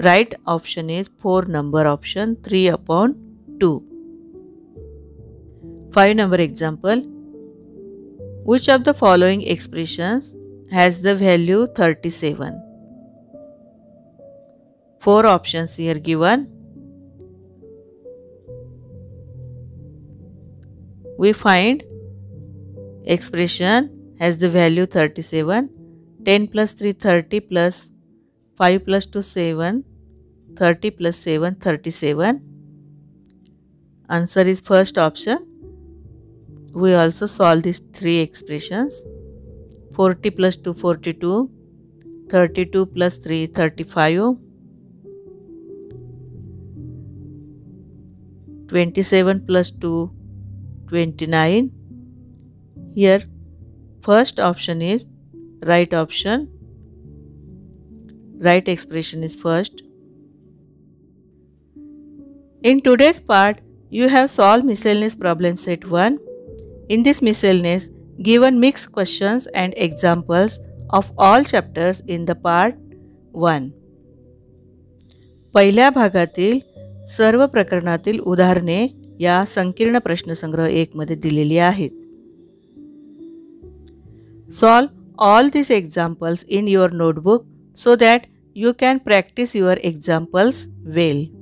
Right option is 4 number option, 3 upon 2. 5 number example. Which of the following expressions has the value 37? 4 options here given. We find expression has the value 37. 10 plus 3, 30 plus 5 plus 2, 7. 30 plus 7, 37. Answer is first option. We also solve these 3 expressions. 40 plus 2, 42. 32 plus 3, 35. 27 plus 2, 29. Here first option is right option. Right expression is first. In today's part, you have solved miscellaneous problem set 1. In this miscellaneous, given mixed questions and examples of all chapters in the part 1. पहिल्या भागातील सर्व प्रकरणातील उदाहरणे या संकीर्ण प्रश्नसंग्रह 1 मध्ये दिलेली आहेत. Solve all these examples in your notebook so that you can practice your examples well.